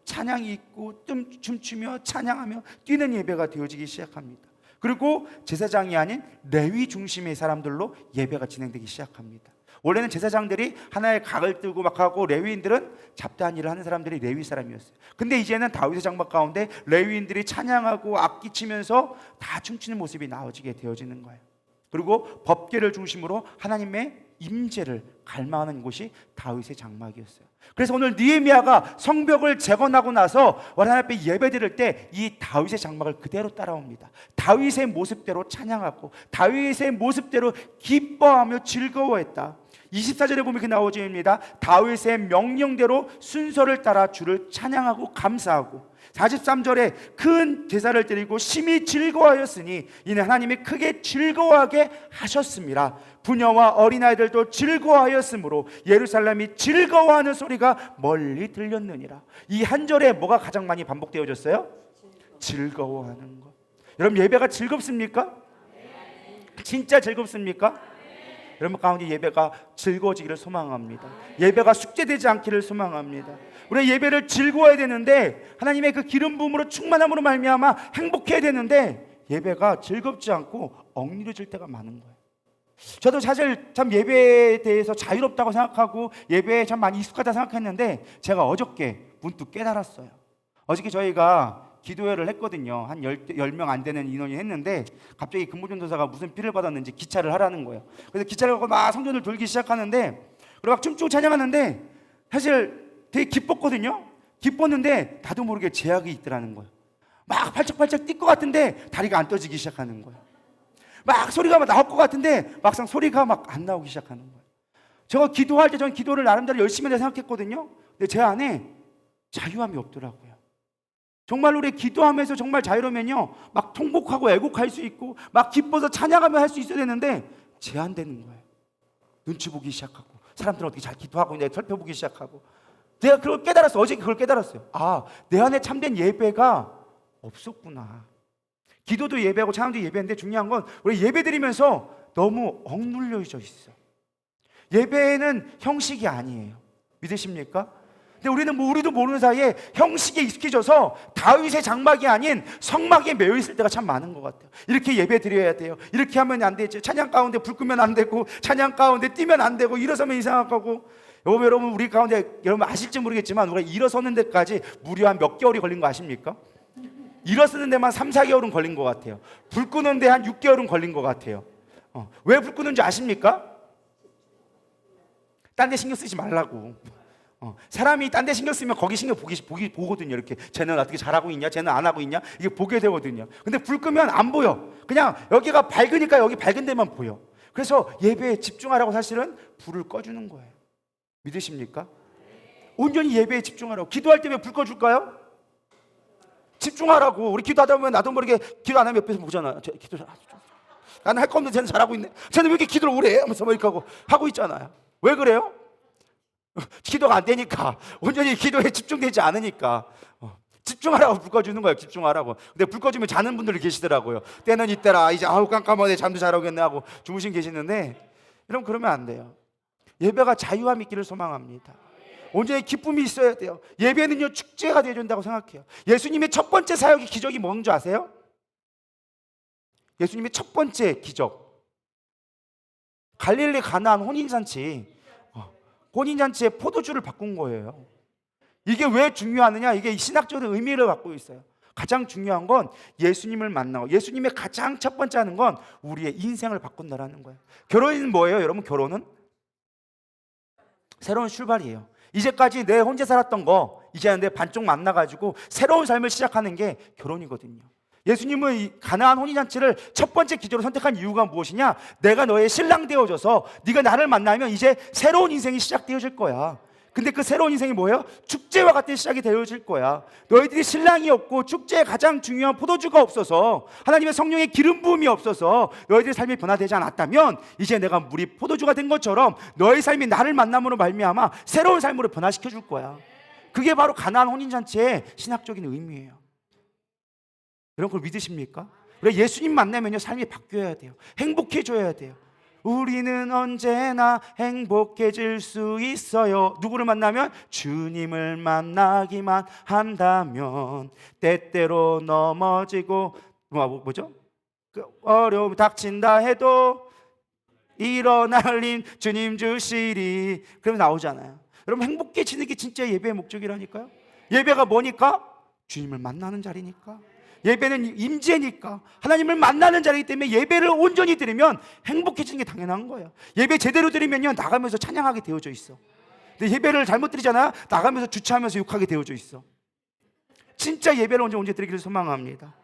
찬양이 있고 춤추며 찬양하며 뛰는 예배가 되어지기 시작합니다. 그리고 제사장이 아닌 레위 중심의 사람들로 예배가 진행되기 시작합니다. 원래는 제사장들이 하나의 각을 뜨고 막 하고, 레위인들은 잡다한 일을 하는 사람들이 레위 사람이었어요. 근데 이제는 다윗의 장막 가운데 레위인들이 찬양하고 악기 치면서 다 춤추는 모습이 나오지게 되어지는 거예요. 그리고 법궤를 중심으로 하나님의 임재를 갈망하는 곳이 다윗의 장막이었어요. 그래서 오늘 느헤미야가 성벽을 재건하고 나서 하나님 앞에 예배드릴 때 이 다윗의 장막을 그대로 따라옵니다. 다윗의 모습대로 찬양하고 다윗의 모습대로 기뻐하며 즐거워했다. 24절에 보면 이렇게 나오집니다. 다윗의 명령대로 순서를 따라 주를 찬양하고 감사하고, 43절에 큰 제사를 드리고 심히 즐거워하였으니 이는 하나님이 크게 즐거워하게 하셨습니다. 부녀와 어린아이들도 즐거워하였으므로 예루살렘이 즐거워하는 소리가 멀리 들렸느니라. 이 한 절에 뭐가 가장 많이 반복되어졌어요? 즐거워하는 것. 여러분, 예배가 즐겁습니까? 진짜 즐겁습니까? 여러분 가운데 예배가 즐거워지기를 소망합니다. 예배가 숙제되지 않기를 소망합니다. 우리 예배를 즐거워야 되는데, 하나님의 그 기름 부음으로 충만함으로 말미암아 행복해야 되는데, 예배가 즐겁지 않고 억누려질 때가 많은 거예요. 저도 사실 참 예배에 대해서 자유롭다고 생각하고 예배에 참 많이 익숙하다 생각했는데, 제가 어저께 문득 깨달았어요. 어저께 저희가 기도회를 했거든요. 한 10명 안 되는 인원이 했는데, 갑자기 근무전도사가 무슨 필을 받았는지 기차를 하라는 거예요. 그래서 기차를 갖고 막 성전을 돌기 시작하는데, 그리고 막 춤추고 찬양하는데, 사실 되게 기뻤거든요. 기뻤는데 나도 모르게 제약이 있더라는 거예요. 막 팔짝팔짝 뛸 것 같은데 다리가 안 떠지기 시작하는 거예요. 막 소리가 막 나올 것 같은데 막상 소리가 막 안 나오기 시작하는 거예요. 제가 기도할 때 저는 기도를 나름대로 열심히 해야 생각했거든요. 근데 제 안에 자유함이 없더라고요. 정말 우리 기도하면서 정말 자유로우면요, 막 통곡하고 애곡할 수 있고 막 기뻐서 찬양하며 할 수 있어야 되는데 제한되는 거예요. 눈치 보기 시작하고, 사람들은 어떻게 잘 기도하고 있냐 살펴보기 시작하고. 내가 그걸 깨달았어. 어제 그걸 깨달았어요. 아, 내 안에 참된 예배가 없었구나. 기도도 예배하고 찬양도 예배인데 중요한 건 우리 예배 드리면서 너무 억눌려져 있어. 예배는 형식이 아니에요. 믿으십니까? 근데 우리는 우리도 모르는 사이에 형식에 익숙해져서 다윗의 장막이 아닌 성막에 매여 있을 때가 참 많은 것 같아요. 이렇게 예배 드려야 돼요. 이렇게 하면 안 되지. 찬양 가운데 불 끄면 안 되고, 찬양 가운데 뛰면 안 되고, 일어서면 이상하고. 여러분 우리 가운데 여러분 아실지 모르겠지만 우리가 일어서는 데까지 무려 한 몇 개월이 걸린 거 아십니까? 일어서는 데만 3, 4개월은 걸린 것 같아요. 불 끄는 데 한 6개월은 걸린 것 같아요. 왜 불 끄는지 아십니까? 딴 데 신경 쓰지 말라고. 사람이 딴 데 신경 쓰면 거기 신경 보거든요. 이렇게 쟤는 어떻게 잘하고 있냐, 쟤는 안 하고 있냐, 이게 보게 되거든요. 근데 불 끄면 안 보여. 그냥 여기가 밝으니까 여기 밝은 데만 보여. 그래서 예배에 집중하라고 사실은 불을 꺼주는 거예요. 믿으십니까? 온전히 예배에 집중하라고. 기도할 때 왜 불 꺼줄까요? 집중하라고. 우리 기도하다 보면 나도 모르게 기도 안 하면 옆에서 보잖아. 기도 나는 할 거 없는데 쟤는 잘하고 있네. 쟤는 왜 이렇게 기도를 오래 해? 하면서 뭐 이렇게 하고 있잖아요. 왜 그래요? 기도가 안 되니까. 온전히 기도에 집중되지 않으니까. 집중하라고 불 꺼주는 거예요. 집중하라고. 근데 불 꺼주면 자는 분들이 계시더라고요. 때는 이때라. 이제 아우 깜깜하네. 잠도 잘 오겠네 하고 주무신 계시는데, 여러분 그러면 안 돼요. 예배가 자유함 있기를 소망합니다. 온전히 기쁨이 있어야 돼요. 예배는요 축제가 되어준다고 생각해요. 예수님의 첫 번째 사역의 기적이 뭔지 아세요? 예수님의 첫 번째 기적, 갈릴리 가나안 혼인잔치. 혼인잔치에 포도주를 바꾼 거예요. 이게 왜 중요하느냐? 이게 신학적인 의미를 갖고 있어요. 가장 중요한 건 예수님을 만나고, 예수님의 가장 첫 번째 하는 건 우리의 인생을 바꾼다라는 거예요. 결혼은 뭐예요? 여러분 결혼은 새로운 출발이에요. 이제까지 내 혼자 살았던 거 이제는 내 반쪽 만나가지고 새로운 삶을 시작하는 게 결혼이거든요. 예수님은 이 가나안 혼인잔치를 첫 번째 기적으로 선택한 이유가 무엇이냐? 내가 너의 신랑 되어져서 네가 나를 만나면 이제 새로운 인생이 시작되어질 거야. 근데 그 새로운 인생이 뭐예요? 축제와 같은 시작이 되어질 거야. 너희들이 신랑이 없고 축제에 가장 중요한 포도주가 없어서, 하나님의 성령의 기름 부음이 없어서 너희들의 삶이 변화되지 않았다면, 이제 내가 물이 포도주가 된 것처럼 너희 삶이 나를 만남으로 말미암아 새로운 삶으로 변화시켜 줄 거야. 그게 바로 가나안 혼인잔치의 신학적인 의미예요. 여러분 그걸 믿으십니까? 우리가 예수님 만나면요 삶이 바뀌어야 돼요. 행복해져야 돼요. 우리는 언제나 행복해질 수 있어요. 누구를 만나면? 주님을 만나기만 한다면. 때때로 넘어지고 뭐죠? 어려움이 닥친다 해도 일어날 힘 주님 주시리. 그러면 나오잖아요. 여러분 행복해지는 게 진짜 예배의 목적이라니까요. 예배가 뭐니까? 주님을 만나는 자리니까. 예배는 임재니까, 하나님을 만나는 자리이기 때문에 예배를 온전히 드리면 행복해지는 게 당연한 거예요. 예배 제대로 드리면요 나가면서 찬양하게 되어져 있어. 근데 예배를 잘못 드리잖아. 나가면서 주차하면서 욕하게 되어져 있어. 진짜 예배를 언제 드리기를 소망합니다.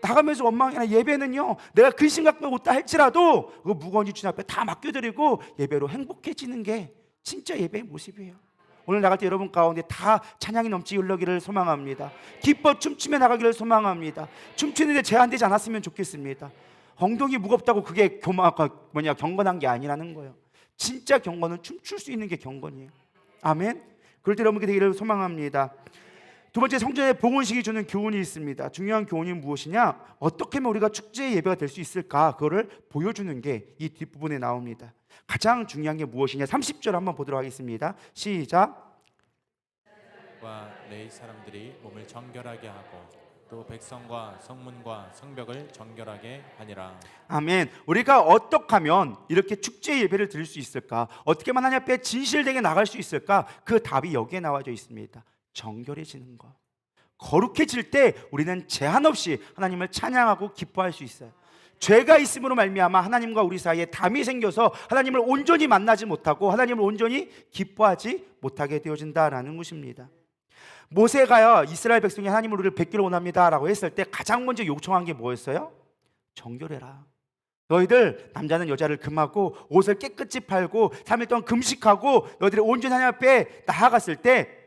나가면서 원망이나 예배는요, 내가 근심 갖고 있다 할지라도 그 무거운 일 주님 앞에 다 맡겨드리고 예배로 행복해지는 게 진짜 예배의 모습이에요. 오늘 나갈 때 여러분 가운데 다 찬양이 넘치게 흘러기를 소망합니다. 기뻐 춤추며 나가기를 소망합니다. 춤추는데 제한되지 않았으면 좋겠습니다. 엉덩이 무겁다고 그게 경건한 게 아니라는 거예요. 진짜 경건은 춤출 수 있는 게 경건이에요. 아멘. 그럴 때 여러분께 되기를 소망합니다. 두 번째, 성전의 봉헌식이 주는 교훈이 있습니다. 중요한 교훈이 무엇이냐? 어떻게 하면 우리가 축제의 예배가 될 수 있을까? 그거를 보여주는 게 이 뒷부분에 나옵니다. 가장 중요한 게 무엇이냐? 30절 한번 보도록 하겠습니다. 시작. 와 레위 사람들이 몸을 정결하게 하고 또 백성과 성문과 성벽을 정결하게 하니라. 아멘. 우리가 어떻게 하면 이렇게 축제 예배를 드릴 수 있을까? 어떻게 하면 하나님 앞에 진실되게 나갈 수 있을까? 그 답이 여기에 나와져 있습니다. 정결해지는 것. 거룩해질 때 우리는 제한 없이 하나님을 찬양하고 기뻐할 수 있어요. 죄가 있음으로 말미암아 하나님과 우리 사이에 담이 생겨서 하나님을 온전히 만나지 못하고 하나님을 온전히 기뻐하지 못하게 되어진다라는 것입니다. 모세가요, 이스라엘 백성이 하나님을 우리를 뵙기를 원합니다라고 했을 때 가장 먼저 요청한 게 뭐였어요? 정결해라. 너희들 남자는 여자를 금하고 옷을 깨끗이 팔고 3일 동안 금식하고 너희들이 온전히 하나님 앞에 나아갔을 때,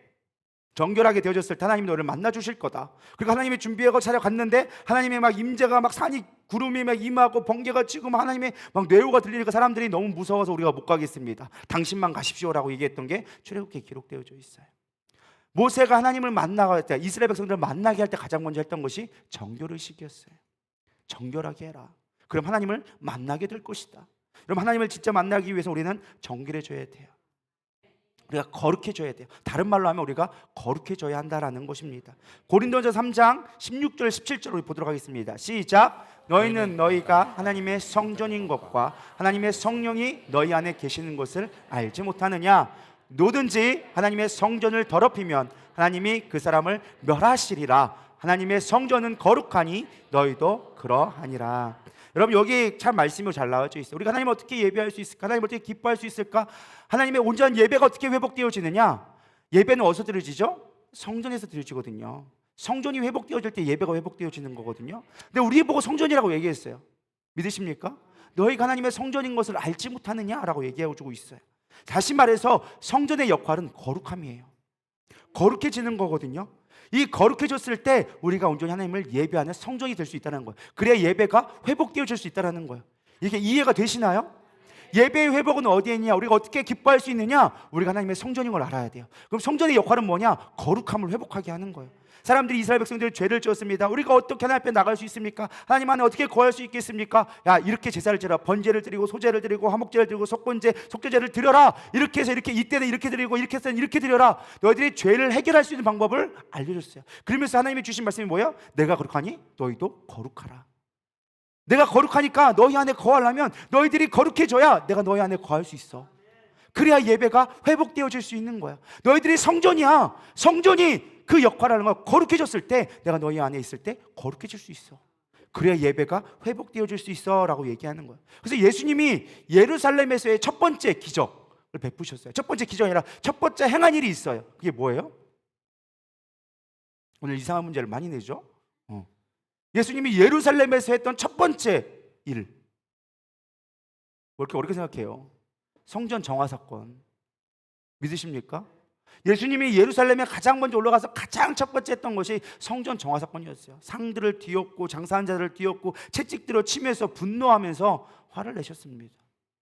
정결하게 되어졌을 때 하나님이 너를 만나 주실 거다. 그리고 하나님이 준비하고 찾아갔는데 하나님의 막 임재가 막 산이 구름이 막 임하고 번개가 치고 막 하나님의 막 뇌호가 들리니까 사람들이 너무 무서워서 우리가 못 가겠습니다. 당신만 가십시오라고 얘기했던 게 출애굽기에 기록되어져 있어요. 모세가 하나님을 만나갈 때, 이스라엘 백성들을 만나게 할 때 가장 먼저 했던 것이 정결의식이었어요. 정결하게 해라. 그럼 하나님을 만나게 될 것이다. 그럼 하나님을 진짜 만나기 위해서 우리는 정결해져야 돼요. 우리가 거룩해져야 돼요. 다른 말로 하면 우리가 거룩해져야 한다라는 것입니다. 고린도전서 3장 16절 17절 우리 보도록 하겠습니다. 시작. 너희는 너희가 하나님의 성전인 것과 하나님의 성령이 너희 안에 계시는 것을 알지 못하느냐? 누구든지 하나님의 성전을 더럽히면 하나님이 그 사람을 멸하시리라. 하나님의 성전은 거룩하니 너희도 그러하니라. 여러분, 여기 참 말씀이 잘 나와져 있어요. 우리가 하나님 어떻게 예배할 수 있을까? 하나님 어떻게 기뻐할 수 있을까? 하나님의 온전한 예배가 어떻게 회복되어지느냐? 예배는 어디서 드려지죠? 성전에서 드려지거든요. 성전이 회복되어질 때 예배가 회복되어지는 거거든요. 근데 우리 보고 성전이라고 얘기했어요. 믿으십니까? 너희가 하나님의 성전인 것을 알지 못하느냐라고 얘기하고 주고 있어요. 다시 말해서 성전의 역할은 거룩함이에요. 거룩해지는 거거든요. 이 거룩해졌을 때 우리가 온전히 하나님을 예배하는 성전이 될 수 있다는 거예요. 그래야 예배가 회복되어질 수 있다는 거예요. 이게 이해가 되시나요? 예배의 회복은 어디에 있냐? 우리가 어떻게 기뻐할 수 있느냐? 우리가 하나님의 성전인 걸 알아야 돼요. 그럼 성전의 역할은 뭐냐? 거룩함을 회복하게 하는 거예요. 사람들이 이스라엘 백성들이 죄를 지었습니다. 우리가 어떻게 하나님 앞에 나갈 수 있습니까? 하나님 안에 어떻게 거할 수 있겠습니까? 야, 이렇게 제사를 지라. 번제를 드리고 소제를 드리고 화목제를 드리고 속건제, 속죄제를 드려라. 이렇게 해서 이렇게 이때는 이렇게 드리고 이렇게 해서 이렇게 드려라. 너희들이 죄를 해결할 수 있는 방법을 알려줬어요. 그러면서 하나님이 주신 말씀이 뭐예요? 내가 거룩하니 너희도 거룩하라. 내가 거룩하니까 너희 안에 거하려면 너희들이 거룩해져야 내가 너희 안에 거할 수 있어. 그래야 예배가 회복되어질 수 있는 거야. 너희들이 성전이야. 성전이 그 역할을 하는 거야. 거룩해졌을 때 내가 너희 안에 있을 때 거룩해질 수 있어. 그래야 예배가 회복되어질 수 있어 라고 얘기하는 거야. 그래서 예수님이 예루살렘에서의 첫 번째 기적을 베푸셨어요. 첫 번째 기적이 아니라 첫 번째 행한 일이 있어요. 그게 뭐예요? 오늘 이상한 문제를 많이 내죠. 예수님이 예루살렘에서 했던 첫 번째 일, 왜 이렇게 어렵게 생각해요? 성전 정화 사건. 믿으십니까? 예수님이 예루살렘에 가장 먼저 올라가서 가장 첫 번째 했던 것이 성전 정화 사건이었어요. 상들을 뒤엎고 장사한 자들을 뒤엎고 채찍들을 치면서 분노하면서 화를 내셨습니다.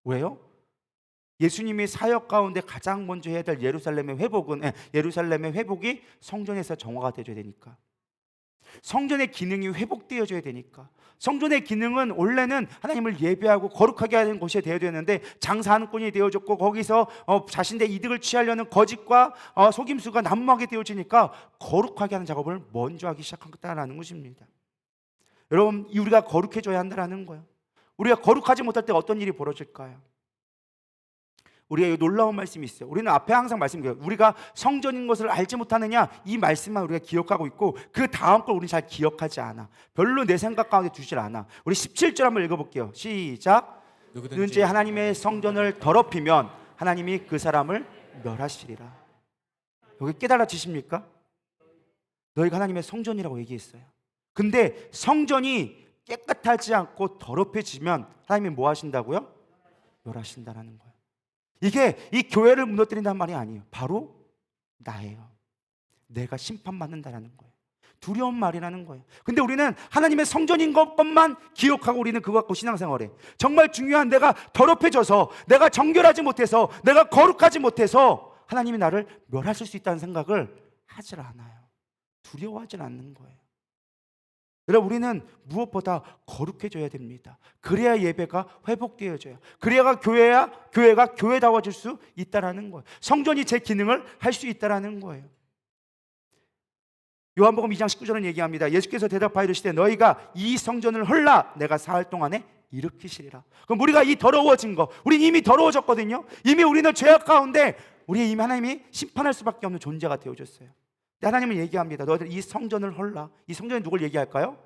왜요? 예수님이 사역 가운데 가장 먼저 해야 될 예루살렘의 회복이 성전에서 정화가 되어야 되니까. 성전의 기능이 회복되어져야 되니까. 성전의 기능은 원래는 하나님을 예배하고 거룩하게 하는 곳이 되어야 되는데 장사하는 꾼이 되어졌고 거기서 자신의 이득을 취하려는 거짓과 속임수가 난무하게 되어지니까 거룩하게 하는 작업을 먼저 하기 시작한다는 것입니다. 여러분, 우리가 거룩해져야 한다는 거예요. 우리가 거룩하지 못할 때 어떤 일이 벌어질까요? 우리가 놀라운 말씀이 있어요. 우리는 앞에 항상 말씀드려요. 우리가 성전인 것을 알지 못하느냐, 이 말씀만 우리가 기억하고 있고 그 다음 걸 우리는 잘 기억하지 않아. 별로 내 생각 가운데 두질 않아. 우리 17절 한번 읽어볼게요. 시작. 누구든지 하나님의 성전을 더럽히면 하나님이 그 사람을 멸하시리라. 여기 깨달아지십니까? 너희가 하나님의 성전이라고 얘기했어요. 근데 성전이 깨끗하지 않고 더럽혀지면 하나님이 뭐 하신다고요? 멸하신다라는 거예요. 이게 이 교회를 무너뜨린다는 말이 아니에요. 바로 나예요. 내가 심판받는다라는 거예요. 두려운 말이라는 거예요. 근데 우리는 하나님의 성전인 것만 기억하고 우리는 그거 갖고 신앙생활해. 정말 중요한 내가 더럽혀져서, 내가 정결하지 못해서, 내가 거룩하지 못해서 하나님이 나를 멸하실 수 있다는 생각을 하질 않아요. 두려워하질 않는 거예요. 여러분, 우리는 무엇보다 거룩해져야 됩니다. 그래야 예배가 회복되어져요. 그래야 교회가 교회다워질 수 있다라는 거예요. 성전이 제 기능을 할 수 있다라는 거예요. 요한복음 2장 19절은 얘기합니다. 예수께서 대답하여 이르시되 너희가 이 성전을 헐라 내가 사흘 동안에 일으키시리라. 그럼 우리가 이 더러워진 거, 우린 이미 더러워졌거든요. 이미 우리는 죄악 가운데 우리 이미 하나님이 심판할 수밖에 없는 존재가 되어졌어요. 하나님은 얘기합니다. 너희들 이 성전을 헐라. 이 성전이 누굴 얘기할까요?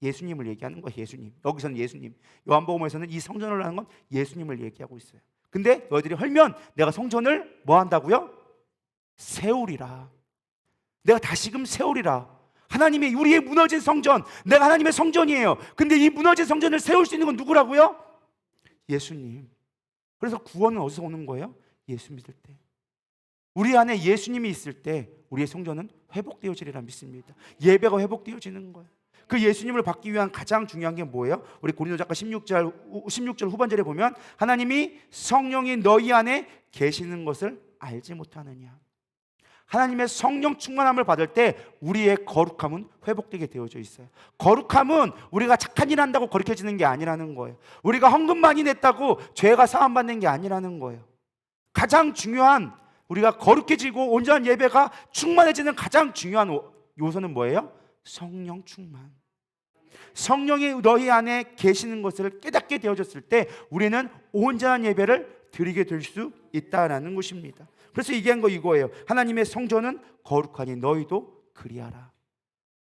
예수님을 얘기하는 거예요. 예수님. 여기서는 예수님. 요한복음에서는 이 성전을 하는 건 예수님을 얘기하고 있어요. 근데 너희들이 헐면 내가 성전을 뭐 한다고요? 세우리라. 내가 다시금 세우리라. 하나님의 우리의 무너진 성전, 내가 하나님의 성전이에요. 근데 이 무너진 성전을 세울 수 있는 건 누구라고요? 예수님. 그래서 구원은 어디서 오는 거예요? 예수 믿을 때. 우리 안에 예수님이 있을 때 우리의 성전은 회복되어지리라 믿습니다. 예배가 회복되어지는 거예요. 그 예수님을 받기 위한 가장 중요한 게 뭐예요? 우리 고린도전서 16절 후반절에 보면 하나님이 성령이 너희 안에 계시는 것을 알지 못하느냐. 하나님의 성령 충만함을 받을 때 우리의 거룩함은 회복되게 되어져 있어요. 거룩함은 우리가 착한 일 한다고 거룩해지는 게 아니라는 거예요. 우리가 헌금 많이 냈다고 죄가 사함받는 게 아니라는 거예요. 가장 중요한, 우리가 거룩해지고 온전한 예배가 충만해지는 가장 중요한 요소는 뭐예요? 성령 충만. 성령이 너희 안에 계시는 것을 깨닫게 되어졌을 때 우리는 온전한 예배를 드리게 될 수 있다라는 것입니다. 그래서 얘기한 거 이거예요. 하나님의 성전은 거룩하니 너희도 그리하라.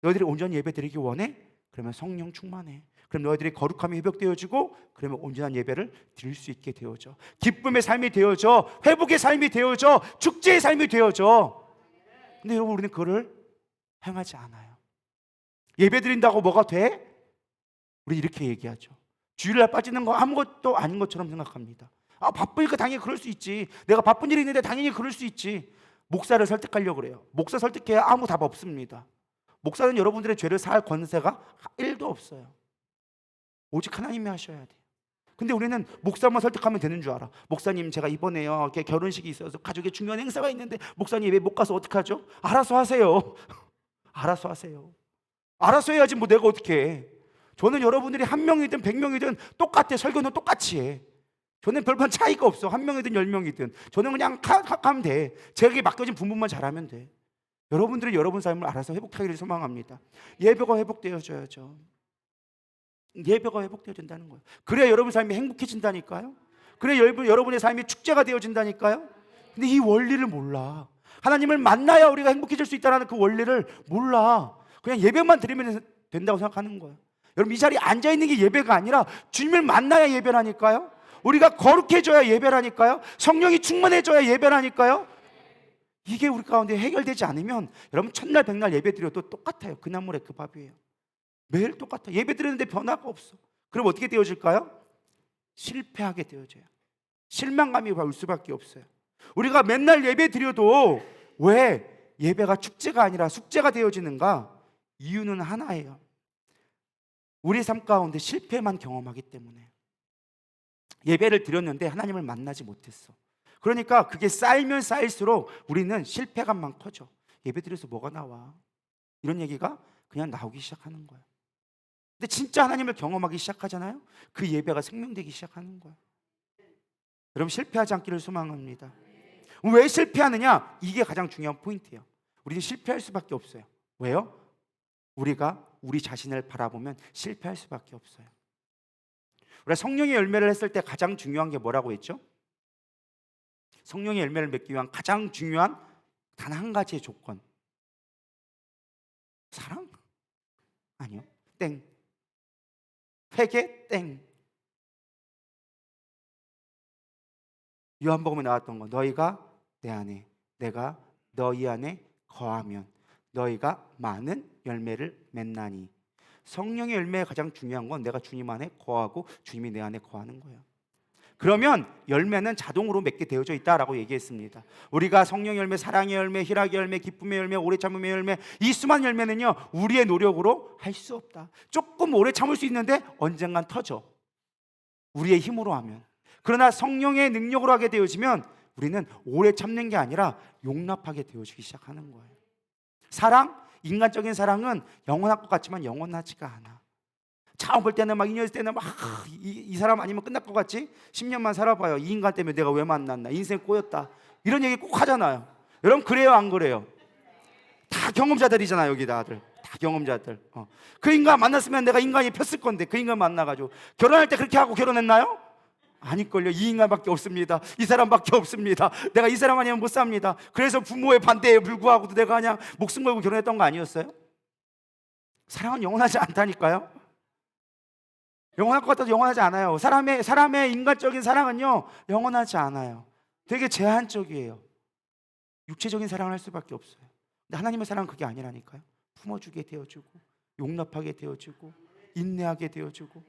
너희들이 온전한 예배 드리기 원해? 그러면 성령 충만해. 그럼 너희들이 거룩함이 회복되어지고 그러면 온전한 예배를 드릴 수 있게 되어져. 기쁨의 삶이 되어져. 회복의 삶이 되어져. 축제의 삶이 되어져. 근데 여러분, 우리는 그거를 행하지 않아요. 예배 드린다고 뭐가 돼? 우리 이렇게 얘기하죠. 주일날 빠지는 거 아무것도 아닌 것처럼 생각합니다. 바쁘니까 당연히 그럴 수 있지. 내가 바쁜 일이 있는데 당연히 그럴 수 있지. 목사를 설득하려고 그래요. 목사 설득해야 아무 답 없습니다. 목사는 여러분들의 죄를 살 권세가 1도 없어요. 오직 하나님이 하셔야 돼요. 근데 우리는 목사만 설득하면 되는 줄 알아. 목사님, 제가 이번에요 이렇게 결혼식이 있어서 가족에 중요한 행사가 있는데 목사님 예배 못 가서 어떡하죠? 알아서 하세요. 알아서 하세요. 알아서 해야지 뭐 내가 어떻게 해. 저는 여러분들이 1명이든 100명이든 똑같아. 설교는 똑같이 해. 저는 별반 차이가 없어. 1명이든 10명이든 저는 그냥 하면 돼. 제게 맡겨진 분부만 잘하면 돼. 여러분들은 여러분 삶을 알아서 회복하기를 소망합니다. 예배가 회복되어져야죠. 예배가 회복되어진다는 거예요. 그래야 여러분 삶이 행복해진다니까요. 그래야 여러분의 삶이 축제가 되어진다니까요. 근데 이 원리를 몰라. 하나님을 만나야 우리가 행복해질 수 있다는 그 원리를 몰라. 그냥 예배만 드리면 된다고 생각하는 거예요. 여러분, 이 자리에 앉아있는 게 예배가 아니라 주님을 만나야 예배라니까요. 우리가 거룩해져야 예배라니까요. 성령이 충만해져야 예배라니까요. 이게 우리 가운데 해결되지 않으면 여러분 첫날 백날 예배 드려도 똑같아요. 그 나물에 그 밥이에요. 매일 똑같아. 예배 드리는데 변화가 없어. 그럼 어떻게 되어질까요? 실패하게 되어져요. 실망감이 올 수밖에 없어요. 우리가 맨날 예배 드려도 왜 예배가 축제가 아니라 숙제가 되어지는가? 이유는 하나예요. 우리 삶 가운데 실패만 경험하기 때문에. 예배를 드렸는데 하나님을 만나지 못했어. 그러니까 그게 쌓이면 쌓일수록 우리는 실패감만 커져. 예배 드려서 뭐가 나와? 이런 얘기가 그냥 나오기 시작하는 거야. 근데 진짜 하나님을 경험하기 시작하잖아요. 그 예배가 생명되기 시작하는 거야. 여러분, 실패하지 않기를 소망합니다. 왜 실패하느냐? 이게 가장 중요한 포인트예요. 우리는 실패할 수밖에 없어요. 왜요? 우리가 우리 자신을 바라보면 실패할 수밖에 없어요. 우리가 성령의 열매를 했을 때 가장 중요한 게 뭐라고 했죠? 성령의 열매를 맺기 위한 가장 중요한 단 한 가지의 조건. 사랑? 아니요. 땡. 회개? 땡. 요한복음에 나왔던 거. 너희가 내 안에, 내가 너희 안에 거하면 너희가 많은 열매를 맺나니. 성령의 열매의 가장 중요한 건 내가 주님 안에 거하고 주님이 내 안에 거하는 거예요. 그러면 열매는 자동으로 맺게 되어져 있다라고 얘기했습니다. 우리가 성령의 열매, 사랑의 열매, 희락의 열매, 기쁨의 열매, 오래 참음의 열매, 이 수많은 열매는요 우리의 노력으로 할 수 없다. 조금 오래 참을 수 있는데 언젠간 터져, 우리의 힘으로 하면. 그러나 성령의 능력으로 하게 되어지면 우리는 오래 참는 게 아니라 용납하게 되어지기 시작하는 거예요. 사랑, 인간적인 사랑은 영원할 것 같지만 영원하지가 않아. 처음 볼 때는 막 인연일 때는 막 이 사람 아니면 끝날 것 같지? 10년만 살아봐요. 이 인간 때문에 내가 왜 만났나? 인생 꼬였다. 이런 얘기 꼭 하잖아요. 여러분 그래요 안 그래요? 다 경험자들이잖아요. 여기 다들 다 경험자들. 그 인간 만났으면 내가 인간이 폈을 건데 그 인간 만나가지고 결혼할 때 그렇게 하고 결혼했나요? 아닐걸요. 이 인간밖에 없습니다. 이 사람밖에 없습니다. 내가 이 사람 아니면 못 삽니다. 그래서 부모의 반대에 불구하고도 내가 그냥 목숨 걸고 결혼했던 거 아니었어요? 사랑은 영원하지 않다니까요. 영원할 것 같아도 영원하지 않아요. 사람의 인간적인 사랑은요 영원하지 않아요. 되게 제한적이에요. 육체적인 사랑을 할 수밖에 없어요. 근데 하나님의 사랑은 그게 아니라니까요. 품어주게 되어주고 용납하게 되어주고 인내하게 되어주고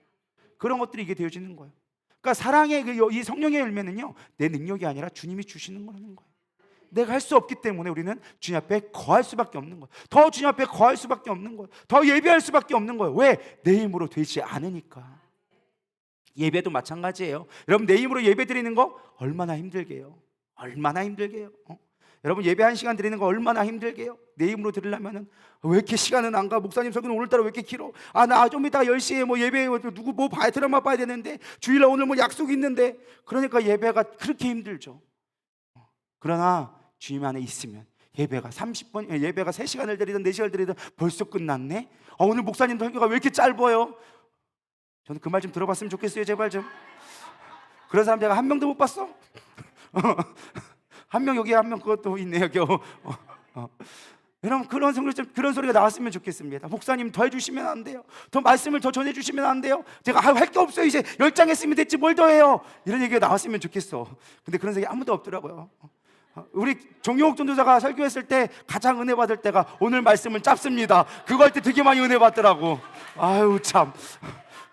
그런 것들이 이게 되어지는 거예요. 그러니까 사랑의 이 성령의 열매는요 내 능력이 아니라 주님이 주시는 거라는 거예요. 내가 할 수 없기 때문에 우리는 주님 앞에 거할 수밖에 없는 거예요. 더 주님 앞에 거할 수밖에 없는 거예요. 더 예배할 수밖에 없는 거예요. 왜? 내 힘으로 되지 않으니까. 예배도 마찬가지예요. 여러분 내 힘으로 예배 드리는 거 얼마나 힘들게요. 얼마나 힘들게요. 여러분 예배 1시간 드리는 거 얼마나 힘들게요. 내 힘으로 드리려면은 왜 이렇게 시간은 안 가? 목사님 설교는 오늘따라 왜 이렇게 길어? 나 좀 이따 10시에 뭐 예배 누구 뭐 봐야 드라마 봐야 되는데 주일날 오늘 뭐 약속이 있는데. 그러니까 예배가 그렇게 힘들죠. 그러나 주님 안에 있으면 예배가 30분, 예배가 3시간을 드리든 4시간을 드리든 벌써 끝났네? 오늘 목사님 설교가 왜 이렇게 짧아요? 저는 그 말 좀 들어봤으면 좋겠어요. 제발 좀. 그런 사람 제가 한 명도 못 봤어. 한 명 여기 한 명 그것도 있네요. 겨우. 여러분 그런 소리가 나왔으면 좋겠습니다. 목사님 더 해주시면 안 돼요? 더 말씀을 더 전해주시면 안 돼요? 제가 할 게 없어요. 이제 10장 했으면 됐지 뭘 더 해요? 이런 얘기가 나왔으면 좋겠어. 근데 그런 생각이 아무도 없더라고요. 우리 정용욱 전도사가 설교했을 때 가장 은혜 받을 때가 오늘 말씀은 짧습니다. 그거 할 때 되게 많이 은혜 받더라고. 아유 참.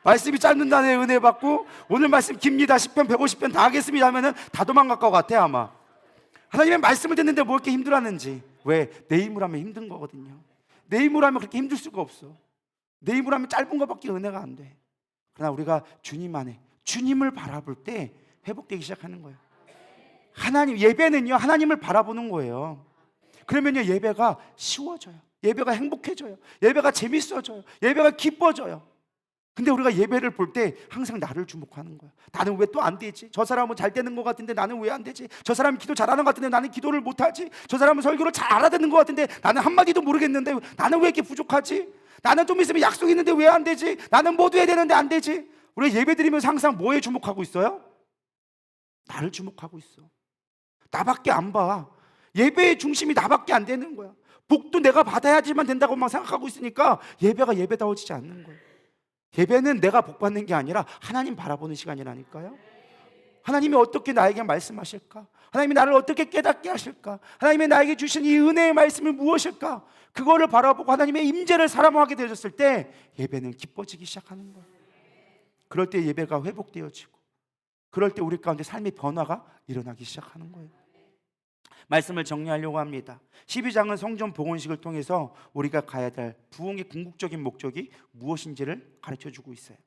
말씀이 짧는다네 은혜 받고 오늘 말씀 깁니다. 10편 150편 다 하겠습니다 하면은 다 도망갈 것 같아 아마. 하나님의 말씀을 듣는데 뭐 이렇게 힘들어하는지. 왜? 내 힘으로 하면 힘든 거거든요. 내 힘으로 하면 그렇게 힘들 수가 없어. 내 힘으로 하면 짧은 것밖에 은혜가 안 돼. 그러나 우리가 주님 안에 주님을 바라볼 때 회복되기 시작하는 거예요. 하나님, 예배는요 하나님을 바라보는 거예요. 그러면요 예배가 쉬워져요. 예배가 행복해져요. 예배가 재밌어져요. 예배가 기뻐져요. 근데 우리가 예배를 볼 때 항상 나를 주목하는 거야. 나는 왜 또 안 되지? 저 사람은 잘 되는 것 같은데 나는 왜 안 되지? 저 사람은 기도 잘하는 것 같은데 나는 기도를 못하지? 저 사람은 설교를 잘 알아듣는 것 같은데 나는 한마디도 모르겠는데 나는 왜 이렇게 부족하지? 나는 좀 있으면 약속 있는데 왜 안 되지? 나는 모두 해야 되는데 안 되지? 우리 예배 드리면서 항상 뭐에 주목하고 있어요? 나를 주목하고 있어. 나밖에 안 봐. 예배의 중심이 나밖에 안 되는 거야. 복도 내가 받아야지만 된다고 막 생각하고 있으니까 예배가 예배다워지지 않는 거예요. 예배는 내가 복 받는 게 아니라 하나님 바라보는 시간이라니까요. 하나님이 어떻게 나에게 말씀하실까? 하나님이 나를 어떻게 깨닫게 하실까? 하나님이 나에게 주신 이 은혜의 말씀이 무엇일까? 그거를 바라보고 하나님의 임재를 사람하게 되어졌을 때 예배는 기뻐지기 시작하는 거예요. 그럴 때 예배가 회복되어지고 그럴 때 우리 가운데 삶의 변화가 일어나기 시작하는 거예요. 말씀을 정리하려고 합니다. 12장은 성전 봉헌식을 통해서 우리가 가야 될 부흥의 궁극적인 목적이 무엇인지를 가르쳐주고 있어요.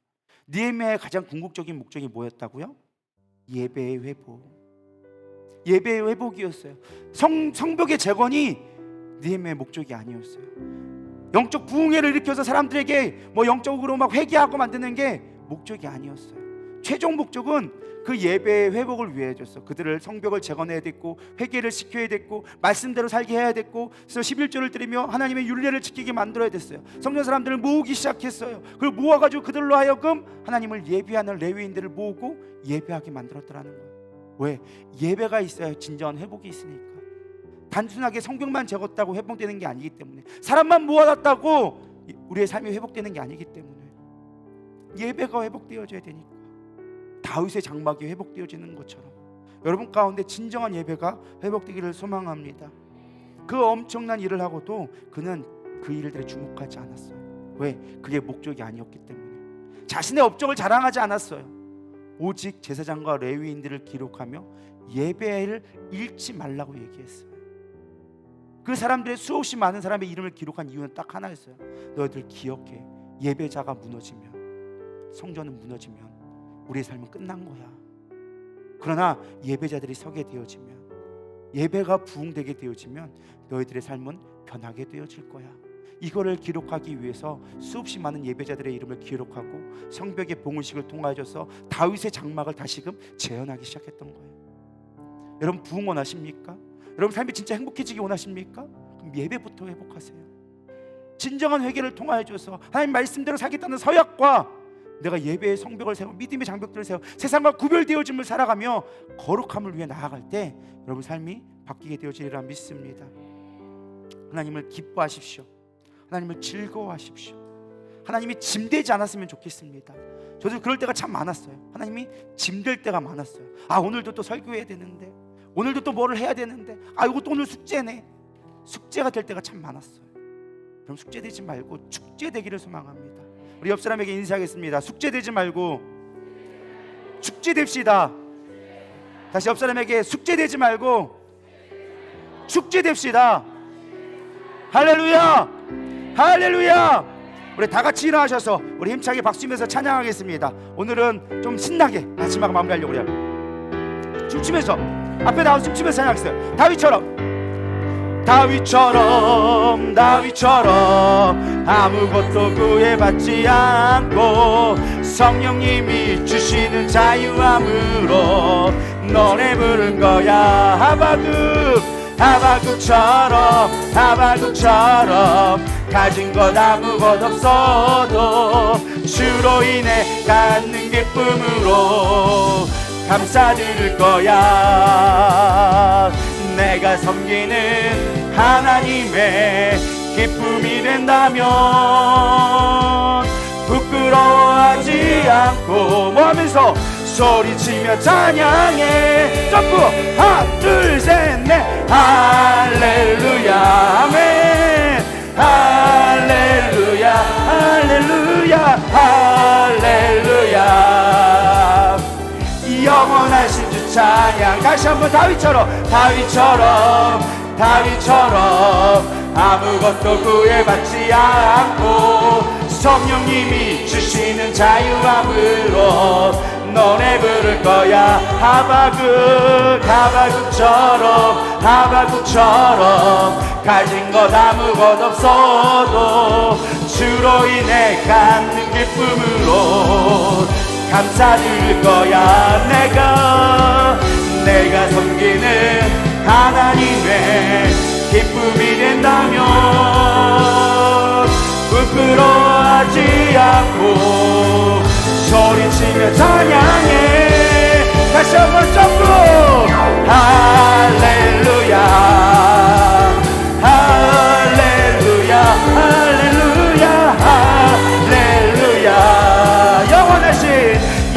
느헤미야의 가장 궁극적인 목적이 뭐였다고요? 예배의 회복. 예배의 회복이었어요. 성벽의 재건이 느헤미야의 목적이 아니었어요. 영적 부흥회를 일으켜서 사람들에게 뭐 영적으로 막 회개하고 만드는 게 목적이 아니었어요. 최종 목적은 그 예배의 회복을 위해 줬어. 그들을 성벽을 재건해야 됐고 회개를 시켜야 됐고 말씀대로 살게 해야 됐고 그래서 11조를 드리며 하나님의 율례를 지키게 만들어야 됐어요. 성전 사람들을 모으기 시작했어요. 그걸 모아가지고 그들로 하여금 하나님을 예배하는 레위인들을 모으고 예배하게 만들었더라는 거예요. 왜? 예배가 있어야 진정한 회복이 있으니까. 단순하게 성벽만 재웠다고 회복되는 게 아니기 때문에, 사람만 모아놨다고 우리의 삶이 회복되는 게 아니기 때문에 예배가 회복되어져야 되니까. 다윗의 장막이 회복되어지는 것처럼 여러분 가운데 진정한 예배가 회복되기를 소망합니다. 그 엄청난 일을 하고도 그는 그 일들에 주목하지 않았어요. 왜? 그게 목적이 아니었기 때문에. 자신의 업적을 자랑하지 않았어요. 오직 제사장과 레위인들을 기록하며 예배를 잃지 말라고 얘기했어요. 그 사람들의 수없이 많은 사람의 이름을 기록한 이유는 딱 하나였어요. 너희들 기억해. 예배자가 무너지면, 성전은 무너지면 우리의 삶은 끝난 거야. 그러나 예배자들이 서게 되어지면, 예배가 부흥되게 되어지면 너희들의 삶은 변하게 되어질 거야. 이거를 기록하기 위해서 수없이 많은 예배자들의 이름을 기록하고 성벽의 봉헌식을 통하여서 다윗의 장막을 다시금 재현하기 시작했던 거예요. 여러분 부흥 원하십니까? 여러분 삶이 진짜 행복해지기 원하십니까? 그럼 예배부터 회복하세요. 진정한 회개를 통하여서 하나님 말씀대로 살겠다는 서약과 내가 예배의 성벽을 세워 믿음의 장벽들을 세워 세상과 구별되어짐을 살아가며 거룩함을 위해 나아갈 때 여러분 삶이 바뀌게 되어지리라 믿습니다. 하나님을 기뻐하십시오. 하나님을 즐거워하십시오. 하나님이 짐되지 않았으면 좋겠습니다. 저도 그럴 때가 참 많았어요. 하나님이 짐될 때가 많았어요. 아 오늘도 또 설교해야 되는데, 오늘도 또 뭐를 해야 되는데, 아 이것도 오늘 숙제네. 숙제가 될 때가 참 많았어요. 그럼 숙제되지 말고 축제되기를 소망합니다. 우리 옆 사람에게 인사하겠습니다. 숙제되지 말고 축제됩시다. 다시 옆 사람에게 숙제되지 말고 축제됩시다. 할렐루야, 할렐루야. 우리 다 같이 일어나셔서 우리 힘차게 박수치면서 찬양하겠습니다. 오늘은 좀 신나게 마지막 마무리하려고 해요. 춤추면서 앞에 나와서 춤추면서 찬양하겠어요. 다윗처럼 아무것도 구애받지 않고 성령님이 주시는 자유함으로 노래 부를 거야. 하박국처럼 가진 것 아무것 없어도 주로 인해 갖는 기쁨으로 감사드릴 거야. 내가 섬기는 하나님의 기쁨이 된다면 부끄러워하지 않고 뭐 하면서 소리치며 찬양해. 점프 하나 둘 셋 넷 할렐루야 아멘. 할렐루야 할렐루야 할렐루야. 영원하신 주 찬양. 다시 한번 다윗처럼 아무것도 구애받지 않고 성령님이 주시는 자유함으로 노래 부를 거야. 하박국처럼 가진 것 아무것 없어도 주로 인해 갖는 기쁨으로 감사드릴 거야. 내가 섬기는 하나님의 기쁨이 된다면 부끄러워하지 않고 소리치며 찬양해. 다시 한번 점프 할렐루야 할렐루야 할렐루야 할렐루야.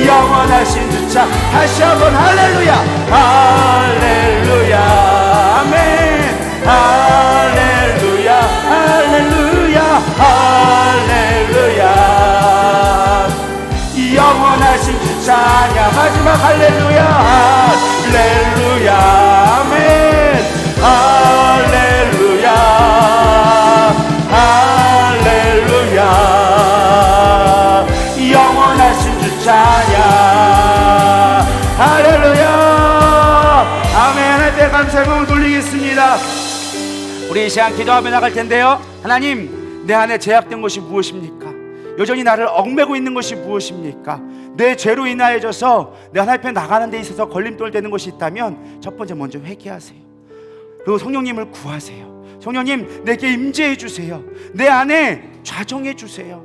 영원하신 주차. 다시 한번 할렐루야 할렐루야 아멘. 할렐루야 할렐루야 할렐루야. 영원하신 주 찬양. 마지막 할렐루야 할렐루야 아멘. 할렐루야 할렐루야. 영원하신 주 찬양 할렐루야 아멘. 하나님께 감사의 몸을 돌리겠습니다. 우리 이 시간 기도하며 나갈 텐데요. 하나님, 내 안에 제약된 것이 무엇입니까? 여전히 나를 얽매고 있는 것이 무엇입니까? 내 죄로 인하여져서 내 하나님 앞에 나가는 데 있어서 걸림돌 되는 것이 있다면 첫 번째 먼저 회개하세요. 그리고 성령님을 구하세요. 성령님, 내게 임재해 주세요. 내 안에 좌정해 주세요.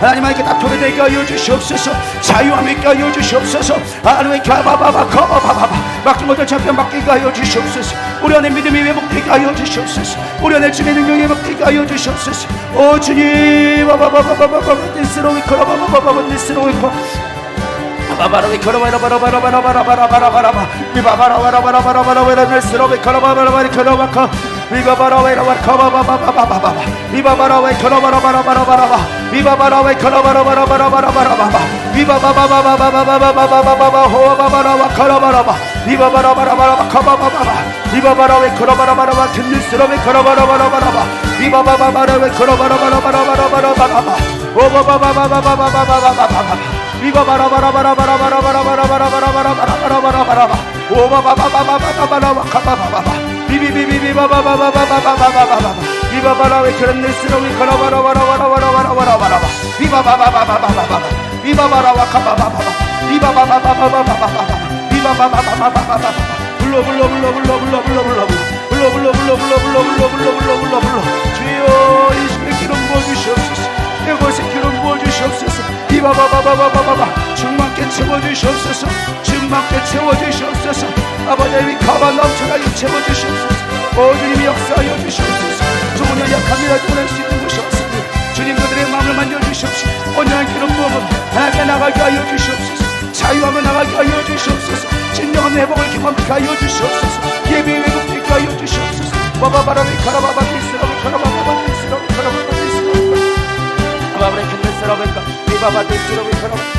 하나님께 다투게 되게 하여 주시옵소서. 자유함 있게 하여 주시옵소서. 하나님께 막힌 것들 잡혀 맡기게 하여 주시옵소서. 우리 안에 믿음이 회복되게 하여 주시옵소서. 우리 안에 주의 능력이 회복되게 하여 주시옵소서. 오 주님, 주여 이 시간에 기름 부어주시옵소서. 이곳에 기름 부어주시옵소서. 충만케 채워주시옵소서. 충만케 채워주시옵소서. 아버지 가바 넘쳐나게 채워주시옵소서. 오 주님이 역사하여 주시옵소서. 주문이 약합니다. 보낼 수 있는 것이 없습니다. 주님 그들의 마음을 만져주시옵소서. 온전한 기름 부음을 하나님께 나가게 하여 주시옵소서. 자유함을 나가게 하여 주시옵소서. 진정한 회복을 경험케 하여 주시옵소서. 예배의 회복되게 하여 주시옵소서. 바바바라비 카라바바 디스라비 카라바바 디스라비 카라바바 디스라비 바바바레 캔데스라비 카라바바 디스라비 카라바